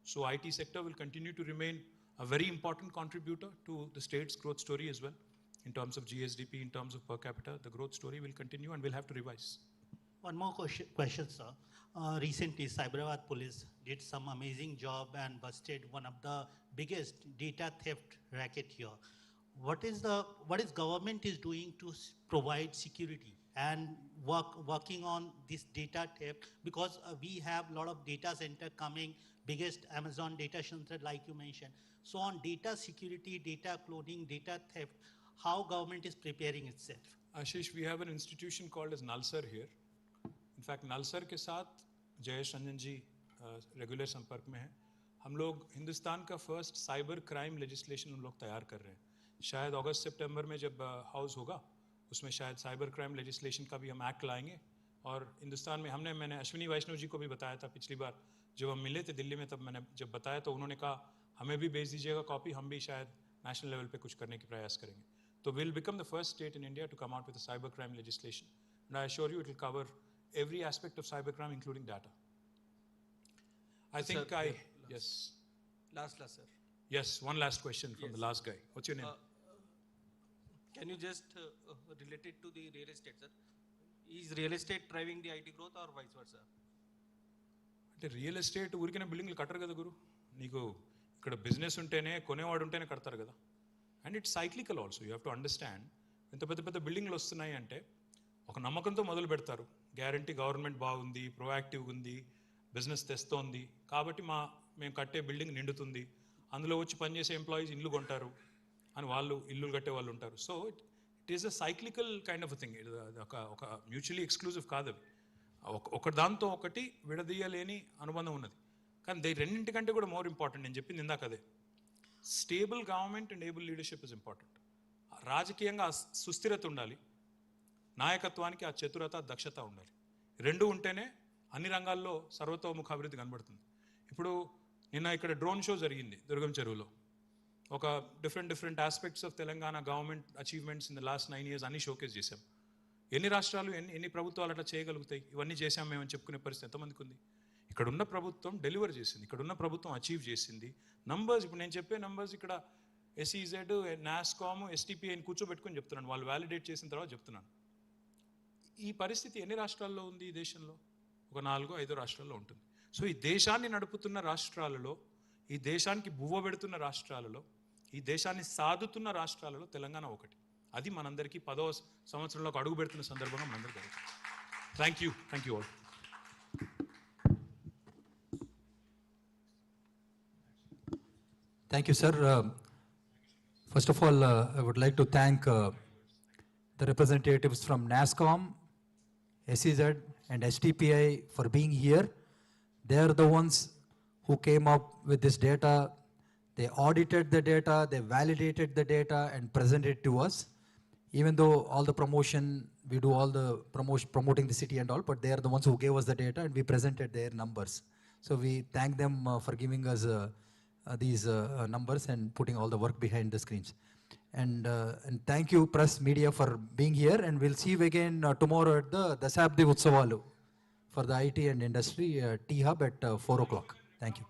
So IT sector will continue to remain a very important contributor to the state's growth story as well. In terms of GSDP, in terms of per capita, the growth story will continue and we'll have to revise. One more question, sir. Recently, Cyberabad police did some amazing job and busted one of the biggest data theft racket here. What is government is doing to provide security and working on this data theft? Because we have a lot of data center coming, biggest Amazon data center like you mentioned. So on data security, data cloning, data theft, how government is preparing itself? Ashish, we have an institution called as Nalsar here. In fact, Nalsar के साथ जयेश रंजन जी regular संपर्क में हैं. हम लोग हिंदुस्तान का first cyber crime legislation हम लोग तैयार कर रहे हैं. शायद अगस्त सितंबर में जब हाउस होगा, उसमें शायद साइबर क्राइम लेजिस्लेशन का भी हम एक्ट लाएंगे. और हिंदुस्तान में मैंने अश्विनी वैष्णव जी को भी बताया था पिछली बार जब हम मिले थे दिल्ली में, तब मैंने जब बताया तो उन्होंने कहा हमें भी भेज दीजिएगा कॉपी, हम भी शायद नेशनल लेवल पे कुछ करने की प्रयास करेंगे. तो we'll become the first state in India to come out with a cyber crime legislation. And I assure you it will cover every aspect of cybercrime, including data. I think sir, yes. Last, sir. Yes, one last question from the last guy. What's your name? Can you just relate it to the real estate, sir? Is real estate driving the IT growth or vice versa? అంటే real estate ఊరికైనా బిల్డింగ్లు కట్టరు కదా గురు. నీకు ఇక్కడ business ఉంటేనే కొనేవాడు ఉంటేనే కడతారు కదా. And it's cyclical also. You have to understand, ఇంత పెద్ద పెద్ద బిల్డింగ్లు వస్తున్నాయి అంటే ఒక నమ్మకంతో మొదలు పెడతారు. గ్యారంటీ గవర్నమెంట్ బాగుంది, ప్రొయాక్టివ్గా ఉంది, బిజినెస్ తెస్తోంది కాబట్టి మేము కట్టే బిల్డింగ్ నిండుతుంది, అందులో వచ్చి పనిచేసే ఎంప్లాయీస్ ఇల్లు కొంటారు అని వాళ్ళు ఇల్లు కట్టే వాళ్ళు ఉంటారు. So it is a cyclical kind of a thing. ఒక మ్యూచువల్లీ ఎక్స్క్లూజివ్ కాదు అవి. ఒక దాంతో ఒకటి విడదీయలేని అనుబంధం ఉన్నది. కానీ రెండింటికంటే కూడా మోర్ ఇంపార్టెంట్ నేను చెప్పింది ఇందాక అదే, stable government and able leadership is important. రాజకీయంగా సుస్థిరత ఉండాలి, నాయకత్వానికి ఆ చతురత దక్షత ఉండాలి. రెండు ఉంటేనే అన్ని రంగాల్లో సర్వతోముఖ అభివృద్ధి కనబడుతుంది. ఇప్పుడు నిన్న ఇక్కడ డ్రోన్ షో జరిగింది దుర్గం చెరువులో. ఒక different aspects of Telangana government achievements in the last 9 years అన్ని షోకేస్ చేశాం. ఎన్ని రాష్ట్రాలు ఎన్ని ప్రభుత్వాలు అట్లా చేయగలుగుతాయి? ఇవన్నీ చేశాం మేమని చెప్పుకునే పరిస్థితి ఎంతమందికి ఉంది? ఇక్కడున్న ప్రభుత్వం డెలివర్ చేసింది, ఇక్కడున్న ప్రభుత్వం అచీవ్ చేసింది. నంబర్స్ ఇప్పుడు నేను చెప్పే నంబర్స్ ఇక్కడ ఎస్ఈజెడ్, నాస్కామ్, ఎస్టీపీఐని కూర్చోబెట్టుకొని చెప్తున్నాను, వాళ్ళు వ్యాలిడేట్ చేసిన తర్వాత చెప్తున్నాను. ఈ పరిస్థితి ఎన్ని రాష్ట్రాల్లో ఉంది ఈ దేశంలో? ఒక 4-5 రాష్ట్రాల్లో ఉంటుంది. సో ఈ దేశాన్ని నడుపుతున్న రాష్ట్రాలలో, ఈ దేశానికి బువ్వ పెడుతున్న రాష్ట్రాలలో, ఈ దేశాన్ని సాదుతున్న రాష్ట్రాలలో తెలంగాణ ఒకటి. అది మనందరికీ 10వ సంవత్సరంలోకి అడుగు పెడుతున్న సందర్భంగా మనందరికీ. Thank you all. Thank you, sir. First of all, I would like to thank the representatives from NASCOM, SEZ, and STPI for being here. They are the ones who came up with this data. They audited the data, they validated the data, and presented it to us. Even though all the promotion, we do all the promoting the city and all, but they are the ones who gave us the data and we presented their numbers. So we thank them for giving us these numbers and putting all the work behind the screens. And thank you press media for being here, and we'll see you again tomorrow at the Dasabdi Utsavalu for the IT and industry T-Hub at 4 o'clock. Thank you.